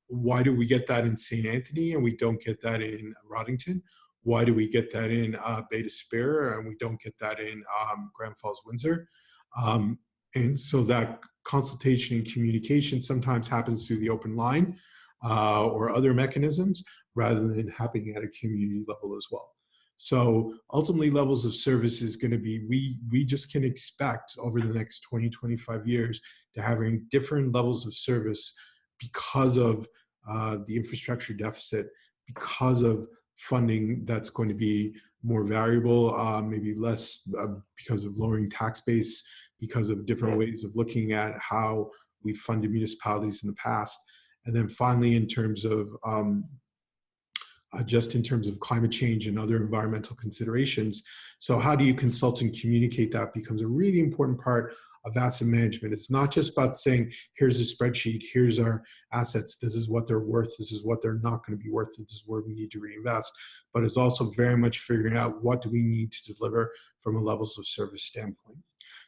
why do we get that in St. Anthony and we don't get that in Rodington? Why do we get that in Bay d'Espoir and we don't get that in Grand Falls, Windsor? And so that consultation and communication sometimes happens through the open line or other mechanisms, rather than happening at a community level as well. So ultimately, levels of service is going to be, we just can expect over the next 20, 25 years to having different levels of service because of the infrastructure deficit, because of funding that's going to be more variable, maybe less because of lowering tax base, because of different ways of looking at how we funded municipalities in the past. And then finally, in terms of just in terms of climate change and other environmental considerations. So how do you consult and communicate? That becomes a really important part of asset management. It's not just about saying, here's a spreadsheet, here's our assets, this is what they're worth, this is what they're not going to be worth, this is where we need to reinvest. But it's also very much figuring out, what do we need to deliver from a levels of service standpoint.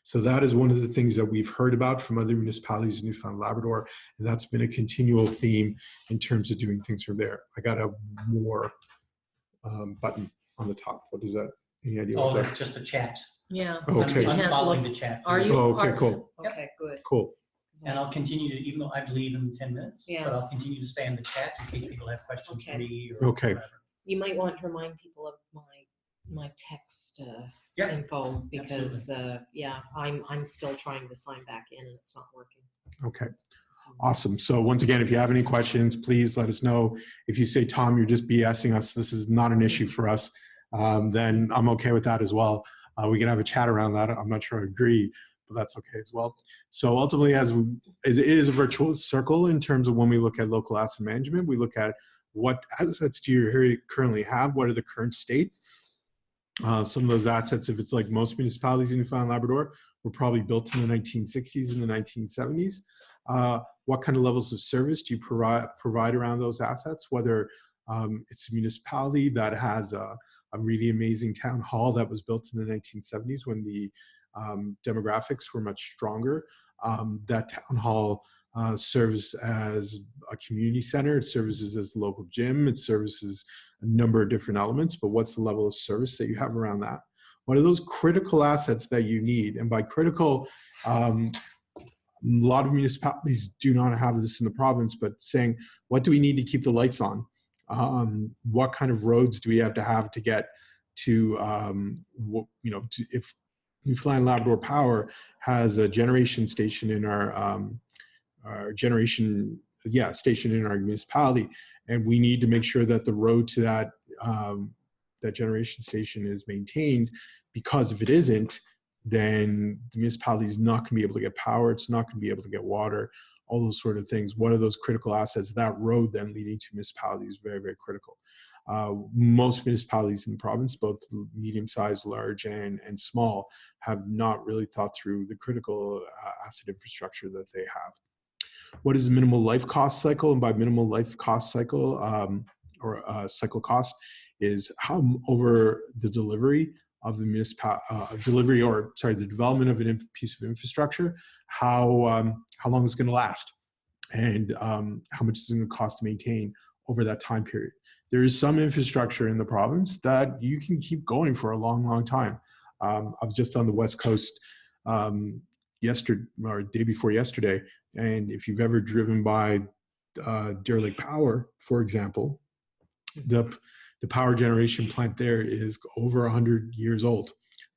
So that is one of the things that we've heard about from other municipalities in Newfoundland and Labrador, and that's been a continual theme in terms of doing things from there. I got a more button on the top. What is that? Any idea? Oh, what that's just a chat. Yeah. Okay. I'm can't following look- the chat. Are you? Oh, okay, cool, Okay, good. cool. And I'll continue to, even though I have to leave in 10 minutes, Yeah. but I'll continue to stay in the chat in case people have questions for me or Okay. whatever. You might want to remind people of my text Yeah, info, because I'm still trying to sign back in and it's not working. Okay. So- Awesome. So once again, if you have any questions, please let us know. If you say, Tom, you're just BSing us, this is not an issue for us, then I'm okay with that as well. We can have a chat around that. I'm not sure I agree, but that's okay as well. So ultimately, it is a virtuous circle in terms of when we look at local asset management. We look at, what assets do you currently have? What are the current state? Some of those assets, if it's like most municipalities in Newfoundland and Labrador, were probably built in the 1960s and the 1970s. What kind of levels of service do you provide around those assets? Whether it's a municipality that has a really amazing town hall that was built in the 1970s when the demographics were much stronger, That town hall serves as a community center. It services as a local gym. It services a number of different elements, but what's the level of service that you have around that? What are those critical assets that you need? And by critical, a lot of municipalities do not have this in the province, but saying, what do we need to keep the lights on? What kind of roads do we have to get to, if Newfoundland Labrador Power has a generation station in our station in our municipality, and we need to make sure that the road to that that generation station is maintained, because if it isn't, then the municipality is not going to be able to get power, it's not going to be able to get water, all those sort of things. What are those critical assets? That road then leading to municipality is very, very critical. Most municipalities in the province, both medium-sized, large, and small, have not really thought through the critical asset infrastructure that they have. What is the minimal life cost cycle? And by minimal life cost cycle, cycle cost, is how over the delivery of the the development of a piece of infrastructure, how long it's going to last, and how much it's going to cost to maintain over that time period. There is some infrastructure in the province that you can keep going for a long, long time. I was just on the West Coast yesterday, or day before yesterday, and if you've ever driven by Deer Lake Power, for example, the power generation plant there is over 100 years old.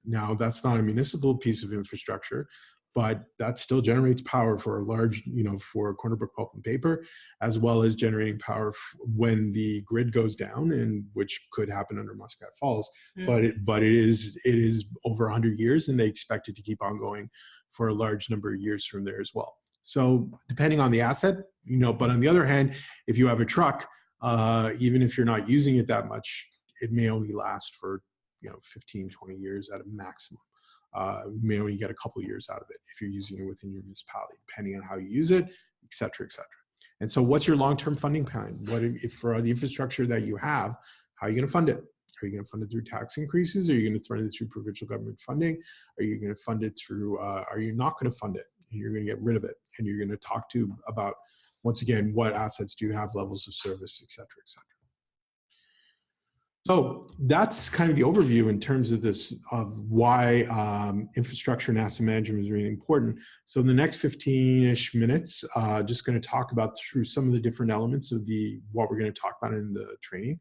Now, that's not a municipal piece of infrastructure, but that still generates power for a large, for Corner Brook Pulp and Paper, as well as generating power when the grid goes down, and which could happen under Muscat Falls. Mm. But it is over 100 years, and they expect it to keep on going for a large number of years from there as well. So depending on the asset, but on the other hand, if you have a truck, even if you're not using it that much, it may only last for 15, 20 years at a maximum. You may only get a couple of years out of it if you're using it within your municipality, depending on how you use it, et cetera, et cetera. And so what's your long-term funding plan? What if for the infrastructure that you have, how are you going to fund it? Are you going to fund it through tax increases? Are you going to fund it through provincial government funding? Are you going to fund it through, are you not going to fund it? You're going to get rid of it, and you're going to talk to about, once again, what assets do you have, levels of service, et cetera, et cetera. So that's kind of the overview in terms of this, of why infrastructure and asset management is really important. So in the next 15-ish minutes, just going to talk about through some of the different elements of what we're going to talk about in the training.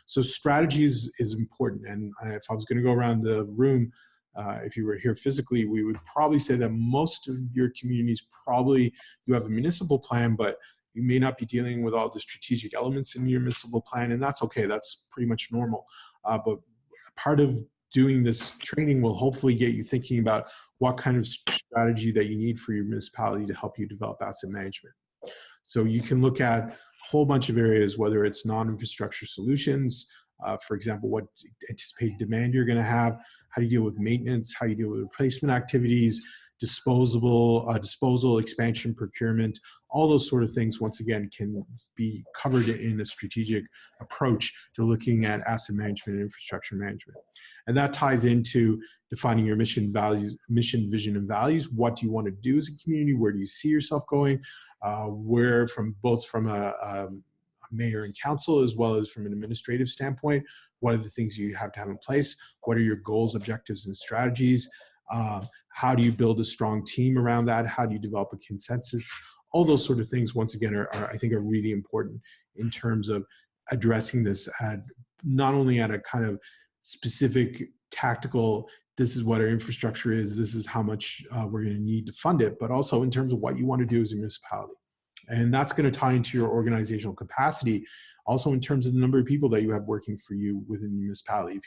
So strategy is important. And if I was going to go around the room, if you were here physically, we would probably say that most of your communities you have a municipal plan, but you may not be dealing with all the strategic elements in your municipal plan, and that's okay. That's pretty much normal. But part of doing this training will hopefully get you thinking about what kind of strategy that you need for your municipality to help you develop asset management. So you can look at a whole bunch of areas, whether it's non-infrastructure solutions, for example, what anticipated demand you're going to have, how do you deal with maintenance, how you deal with replacement activities, disposal, expansion, procurement, all those sort of things, once again, can be covered in a strategic approach to looking at asset management and infrastructure management. And that ties into defining your mission, vision, and values. What do you want to do as a community? Where do you see yourself going? Where, both from a mayor and council, as well as from an administrative standpoint, what are the things you have to have in place? What are your goals, objectives, and strategies? How do you build a strong team around that? How do you develop a consensus? All those sort of things, once again, I think are really important in terms of addressing this not only at a kind of specific tactical, this is what our infrastructure is, this is how much we're going to need to fund it, but also in terms of what you want to do as a municipality. And that's going to tie into your organizational capacity, also in terms of the number of people that you have working for you within the municipality.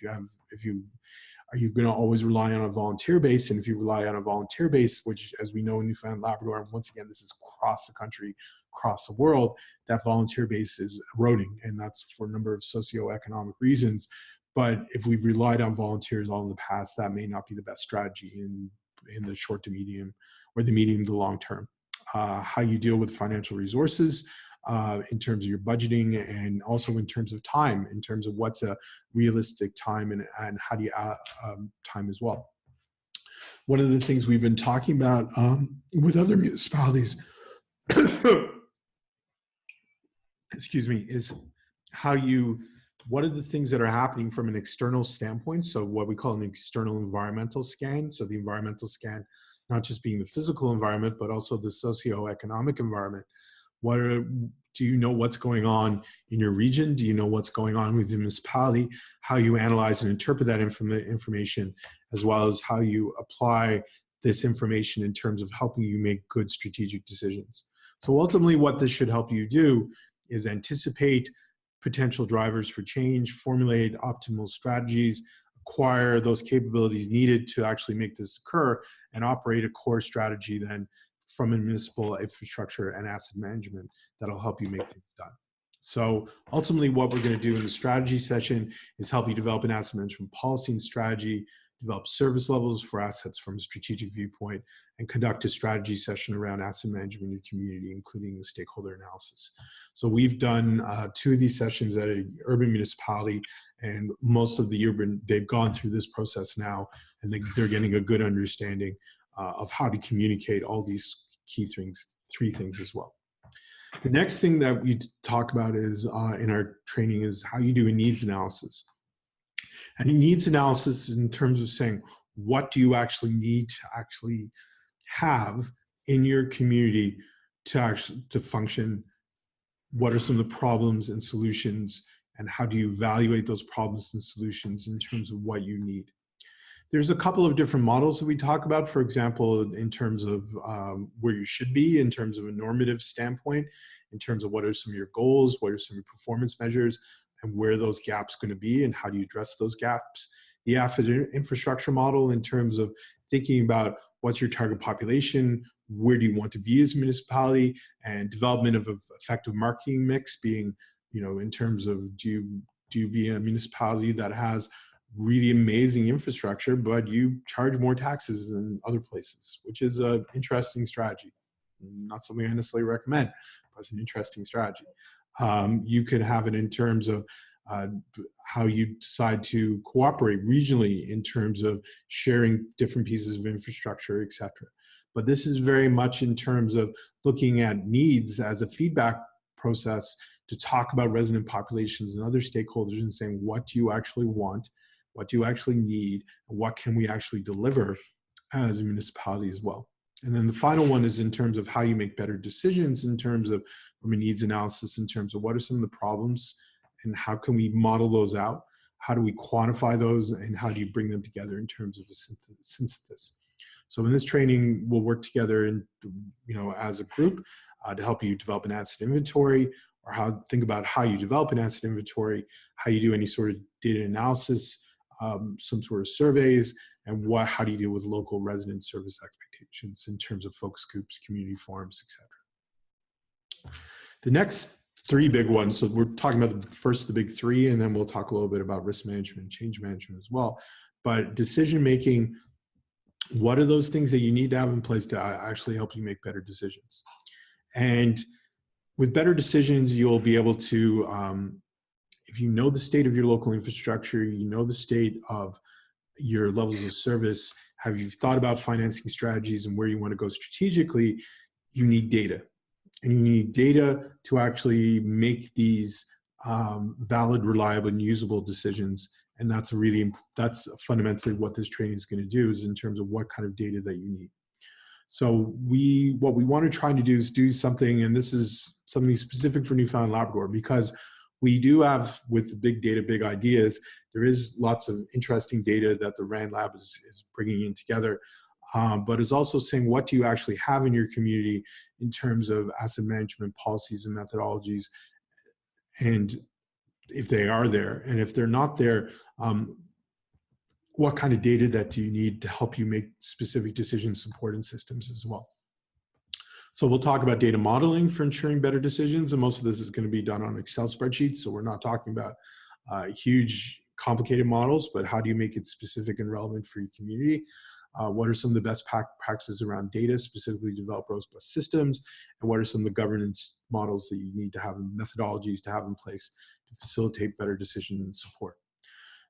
Are you going to always rely on a volunteer base? And if you rely on a volunteer base, which, as we know in Newfoundland Labrador, and once again, this is across the country, across the world, that volunteer base is eroding, and that's for a number of socioeconomic reasons. But if we've relied on volunteers all in the past, that may not be the best strategy in the short to medium, or the medium to long term. How you deal with financial resources, in terms of your budgeting, and also in terms of time, in terms of what's a realistic time, and how do you time as well. One of the things we've been talking about with other municipalities, excuse me, is what are the things that are happening from an external standpoint? So what we call an external environmental scan. So the environmental scan, not just being the physical environment, but also the socioeconomic environment. Do you know what's going on in your region? Do you know what's going on with the municipality? How you analyze and interpret that information, as well as how you apply this information in terms of helping you make good strategic decisions. So ultimately what this should help you do is anticipate potential drivers for change, formulate optimal strategies, acquire those capabilities needed to actually make this occur, and operate a core strategy then from a municipal infrastructure and asset management that'll help you make things done. So ultimately what we're going to do in the strategy session is help you develop an asset management policy and strategy, develop service levels for assets from a strategic viewpoint, and conduct a strategy session around asset management in your community, including the stakeholder analysis. So we've done 2 of these sessions at an urban municipality, and most of the urban, they've gone through this process now, and they're getting a good understanding of how to communicate all these key things, 3 things as well. The next thing that we talk about is in our training is how you do a needs analysis. And a needs analysis in terms of saying, what do you actually need to actually have in your community to function? What are some of the problems and solutions, and how do you evaluate those problems and solutions in terms of what you need? There's a couple of different models that we talk about, for example, in terms of where you should be in terms of a normative standpoint, in terms of what are some of your goals, what are some of your performance measures, and where those gaps going to be, and how do you address those gaps. The asset infrastructure model in terms of thinking about what's your target population, where do you want to be as a municipality, and development of an effective marketing mix being, in terms of do you be a municipality that has really amazing infrastructure, but you charge more taxes than other places, which is an interesting strategy. Not something I necessarily recommend, but it's an interesting strategy. You could have it in terms of how you decide to cooperate regionally in terms of sharing different pieces of infrastructure, et cetera. But this is very much in terms of looking at needs as a feedback process to talk about resident populations and other stakeholders and saying, what do you actually want? What do you actually need? And what can we actually deliver as a municipality as well? And then the final one is in terms of how you make better decisions in terms of from a needs analysis, in terms of what are some of the problems and how can we model those out? How do we quantify those, and how do you bring them together in terms of a synthesis? So in this training, we'll work together in, as a group to help you develop an asset inventory, or think about how you develop an asset inventory, how you do any sort of data analysis, some sort of surveys, and how do you deal with local resident service expectations in terms of focus groups, community forums, etc. The next 3 big ones, so we're talking about the big 3, and then we'll talk a little bit about risk management and change management as well. But decision making, what are those things that you need to have in place to actually help you make better decisions? And with better decisions, you'll be able to, if you know the state of your local infrastructure, you know the state of your levels of service, have you thought about financing strategies and where you want to go strategically, you need data. And you need data to actually make these valid, reliable, and usable decisions. And that's fundamentally what this training is going to do, is in terms of what kind of data that you need. So what we want to try to do is do something, and this is something specific for Newfoundland Labrador, because we do have, with the big data, big ideas, there is lots of interesting data that the RAND Lab is bringing in together, but is also saying, what do you actually have in your community in terms of asset management policies and methodologies, and if they are there, and if they're not there, what kind of data that do you need to help you make specific decisions, support, and systems as well. So we'll talk about data modeling for ensuring better decisions, and most of this is going to be done on Excel spreadsheets, so we're not talking about huge, complicated models, but how do you make it specific and relevant for your community? What are some of the best practices around data, specifically develop robust systems, and what are some of the governance models that you need to have, and methodologies to have in place to facilitate better decision and support?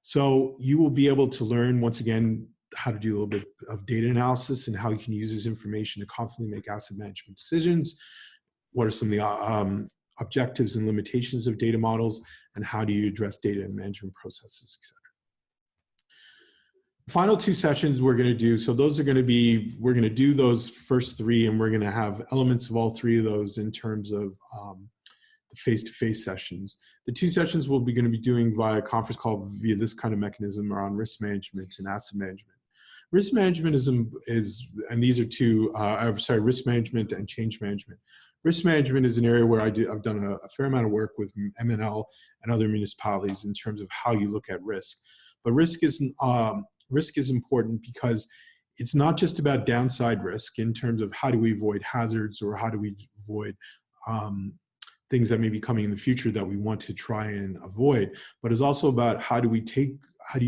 So you will be able to learn, once again, how to do a little bit of data analysis and how you can use this information to confidently make asset management decisions. What are some of the objectives and limitations of data models, and how do you address data and management processes, et cetera. The final 2 sessions we're going to do, so those are going to be, we're going to do those first 3, and we're going to have elements of all 3 of those in terms of the face-to-face sessions. The 2 sessions we'll be going to be doing via conference call via this kind of mechanism around risk management and asset management. Risk management is and these are 2, risk management and change management. Risk management is an area where I've done a fair amount of work with MNL and other municipalities in terms of how you look at risk. But risk is important because it's not just about downside risk in terms of how do we avoid hazards or how do we avoid things that may be coming in the future that we want to try and avoid, but it's also about how do you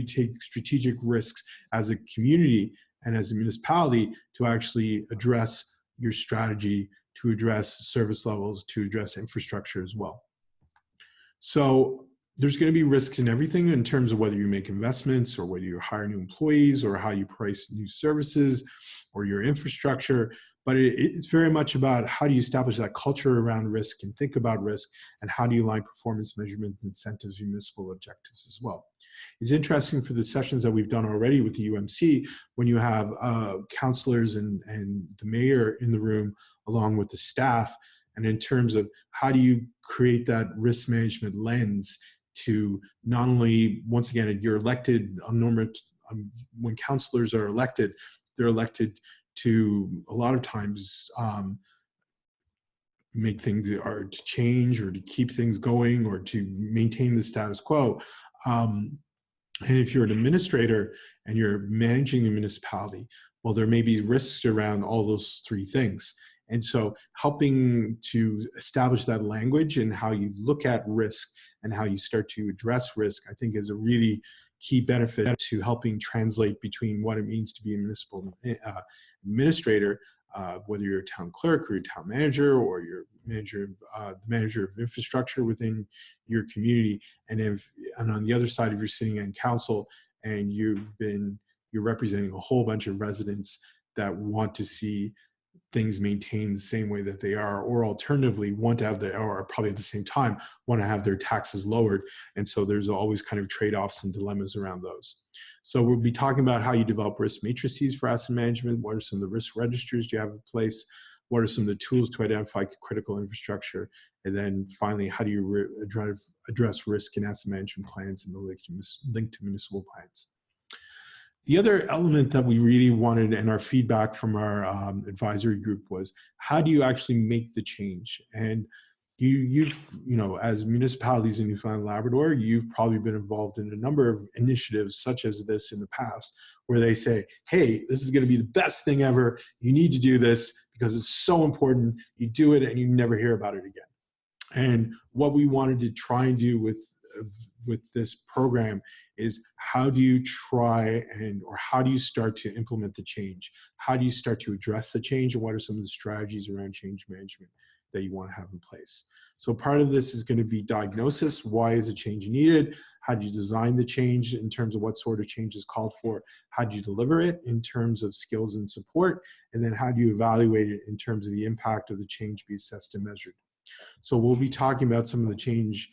take strategic risks as a community and as a municipality to actually address your strategy, to address service levels, to address infrastructure as well. So there's going to be risks in everything in terms of whether you make investments or whether you hire new employees or how you price new services or your infrastructure. But it's very much about how do you establish that culture around risk and think about risk, and how do you align performance measurement incentives, municipal objectives as well. It's interesting for the sessions that we've done already with the UMC, when you have counselors and the mayor in the room along with the staff, and in terms of how do you create that risk management lens to not only, once again, you're elected, when counselors are elected, they're elected to a lot of times make things, or to change or to keep things going or to maintain the status quo. And if you're an administrator and you're managing the municipality, well, there may be risks around all those 3 things. And so helping to establish that language and how you look at risk and how you start to address risk, I think is a really key benefit to helping translate between what it means to be a municipal administrator, whether you're a town clerk or a town manager or you're the manager of infrastructure within your community. And on the other side, if you're sitting in council and you're representing a whole bunch of residents that want to see things maintained the same way that they are, or alternatively want to have or probably at the same time want to have their taxes lowered. And so there's always kind of trade-offs and dilemmas around those. So we'll be talking about how you develop risk matrices for asset management. What are some of the risk registers you have in place? What are some of the tools to identify critical infrastructure? And then finally, how do you address risk in asset management plans and the link to municipal plans? The other element that we really wanted, and our feedback from our advisory group, was how do you actually make the change? And you've, as municipalities in Newfoundland and Labrador, you've probably been involved in a number of initiatives such as this in the past, where they say, hey, this is going to be the best thing ever. You need to do this because it's so important. You do it and you never hear about it again. And what we wanted to try and do with this program is how do you how do you start to implement the change? How do you start to address the change, and what are some of the strategies around change management that you want to have in place? So part of this is going to be diagnosis. Why is a change needed? How do you design the change in terms of what sort of change is called for? How do you deliver it in terms of skills and support? And then how do you evaluate it in terms of the impact of the change be assessed and measured? So we'll be talking about some of the change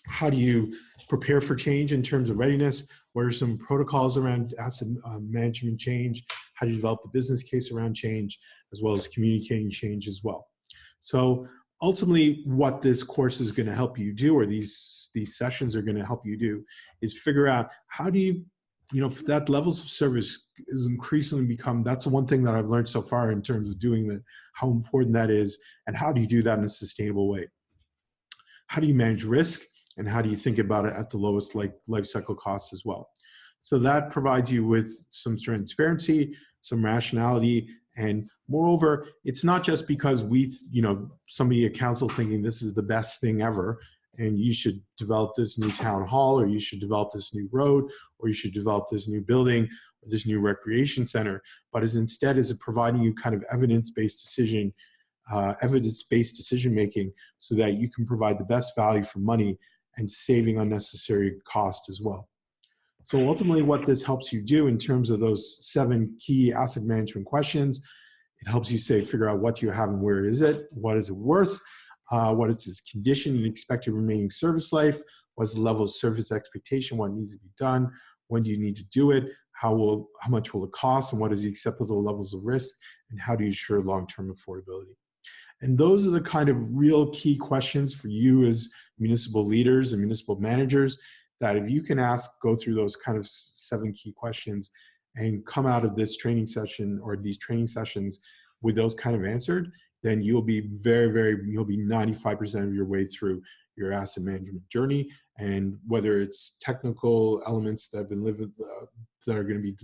how do you prepare for change in terms of readiness? What are some protocols around asset management change? How do you develop a business case around change, as well as communicating change as well? So ultimately, what this course is going to help you do, or these sessions are going to help you do, is figure out how do you, that levels of service is increasingly become, that's the one thing that I've learned so far in terms of doing that, how important that is, and how do you do that in a sustainable way? How do you manage risk, and how do you think about it at the lowest life cycle costs as well? So that provides you with some transparency, some rationality, and moreover, it's not just because somebody at council thinking this is the best thing ever, and you should develop this new town hall, or you should develop this new road, or you should develop this new building, or this new recreation center, but instead is it providing you kind of evidence-based decision making, so that you can provide the best value for money and saving unnecessary cost as well. So ultimately what this helps you do in terms of those 7 key asset management questions, it helps you say, figure out what you have and where is it, what is it worth, what is its condition and expected remaining service life, what's the level of service expectation, what needs to be done, when do you need to do it, how much will it cost, and what is the acceptable levels of risk, and how do you ensure long-term affordability. And those are the kind of real key questions for you as municipal leaders and municipal managers that if you can go through those kind of 7 key questions and come out of this training session or these training sessions with those kind of answered, then you'll be you'll be 95% of your way through your asset management journey. And whether it's technical elements that have been that are going to be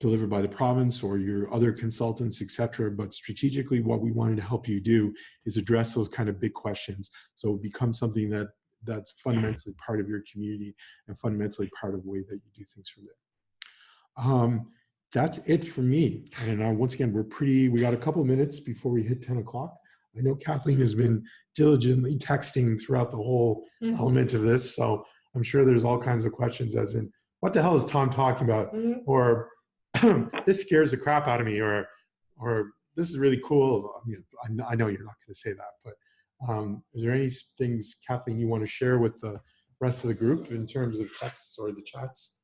delivered by the province or your other consultants, et cetera. But strategically, what we wanted to help you do is address those kind of big questions. So it becomes something that's fundamentally part of your community and fundamentally part of the way that you do things from there. That's it for me. And once again, we got a couple minutes before we hit 10 o'clock. I know Kathleen has been diligently texting throughout the whole element of this. So I'm sure there's all kinds of questions as in, what the hell is Tom talking about? Or this scares the crap out of me, or this is really cool. I know you're not going to say that, but is there any things, Kathleen, you want to share with the rest of the group in terms of texts or the chats?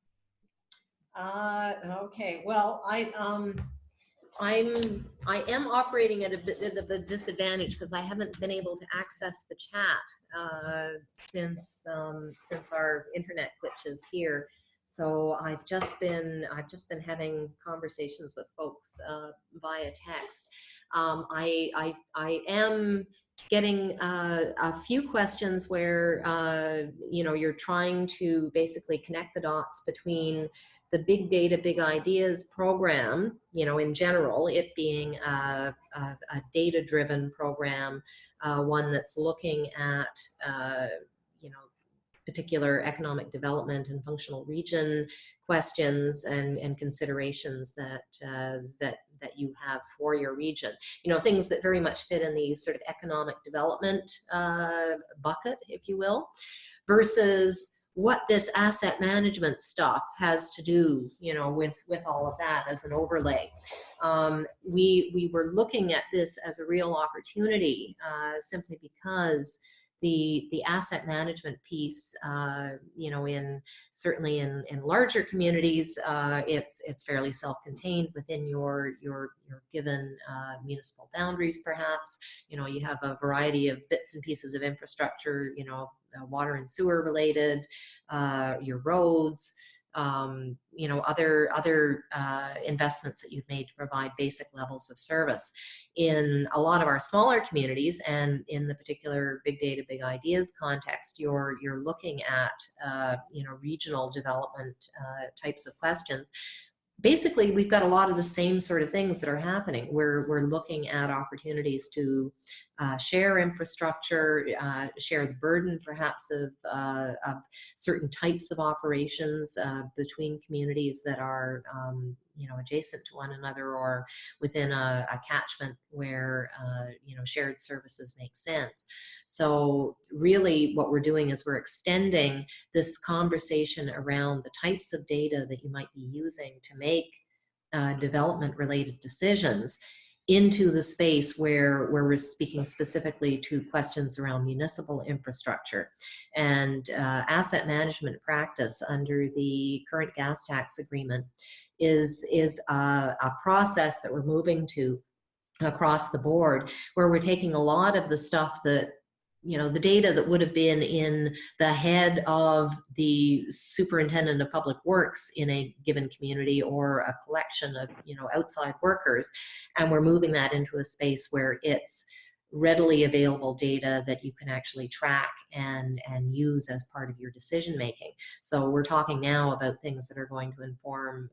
Okay. Well, I am operating at a bit of a disadvantage because I haven't been able to access the chat since our internet glitches here. So I've just been having conversations with folks via text. I am getting a few questions where you're trying to basically connect the dots between the Big Data, Big Ideas program, in general, it being a data-driven program, one that's looking at particular economic development and functional region questions and considerations that you have for your region. Things that very much fit in the sort of economic development bucket, if you will, versus what this asset management stuff has to do, with all of that as an overlay. We were looking at this as a real opportunity, simply because the asset management piece, certainly in larger communities, it's fairly self-contained within your given municipal boundaries. Perhaps you have a variety of bits and pieces of infrastructure, water and sewer related, your roads, other investments that you've made to provide basic levels of service. In a lot of our smaller communities, and in the particular Big Data, Big Ideas context, you're looking at regional development types of questions. Basically, we've got a lot of the same sort of things that are happening. We're looking at opportunities to share infrastructure, share the burden perhaps of certain types of operations between communities that are adjacent to one another or within a catchment where shared services make sense. So really what we're doing is we're extending this conversation around the types of data that you might be using to make development related decisions into the space where we're speaking specifically to questions around municipal infrastructure. And asset management practice under the current gas tax agreement is a process that we're moving to across the board, where we're taking a lot of the stuff that the data that would have been in the head of the superintendent of public works in a given community or a collection of outside workers, and we're moving that into a space where it's readily available data that you can actually track and use as part of your decision making. So we're talking now about things that are going to inform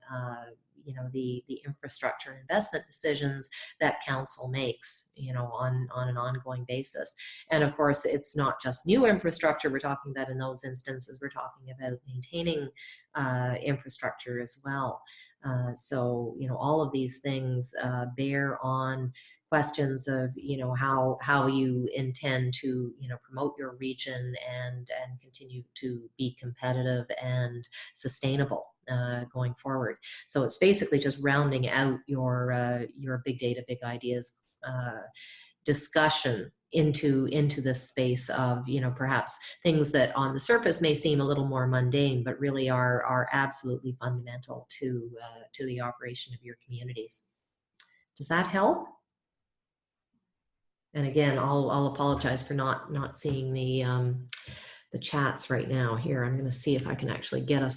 the infrastructure investment decisions that council makes on an ongoing basis. And of course, it's not just new infrastructure we're talking about in those instances. We're talking about maintaining infrastructure as well. So all of these things bear on questions of, how you intend to, promote your region and continue to be competitive and sustainable going forward. So it's basically just rounding out your big data, big ideas discussion into this space of, perhaps things that on the surface may seem a little more mundane, but really are absolutely fundamental to the operation of your communities. Does that help? And again, I'll apologize for not seeing the chats right now. Here, I'm going to see if I can actually get us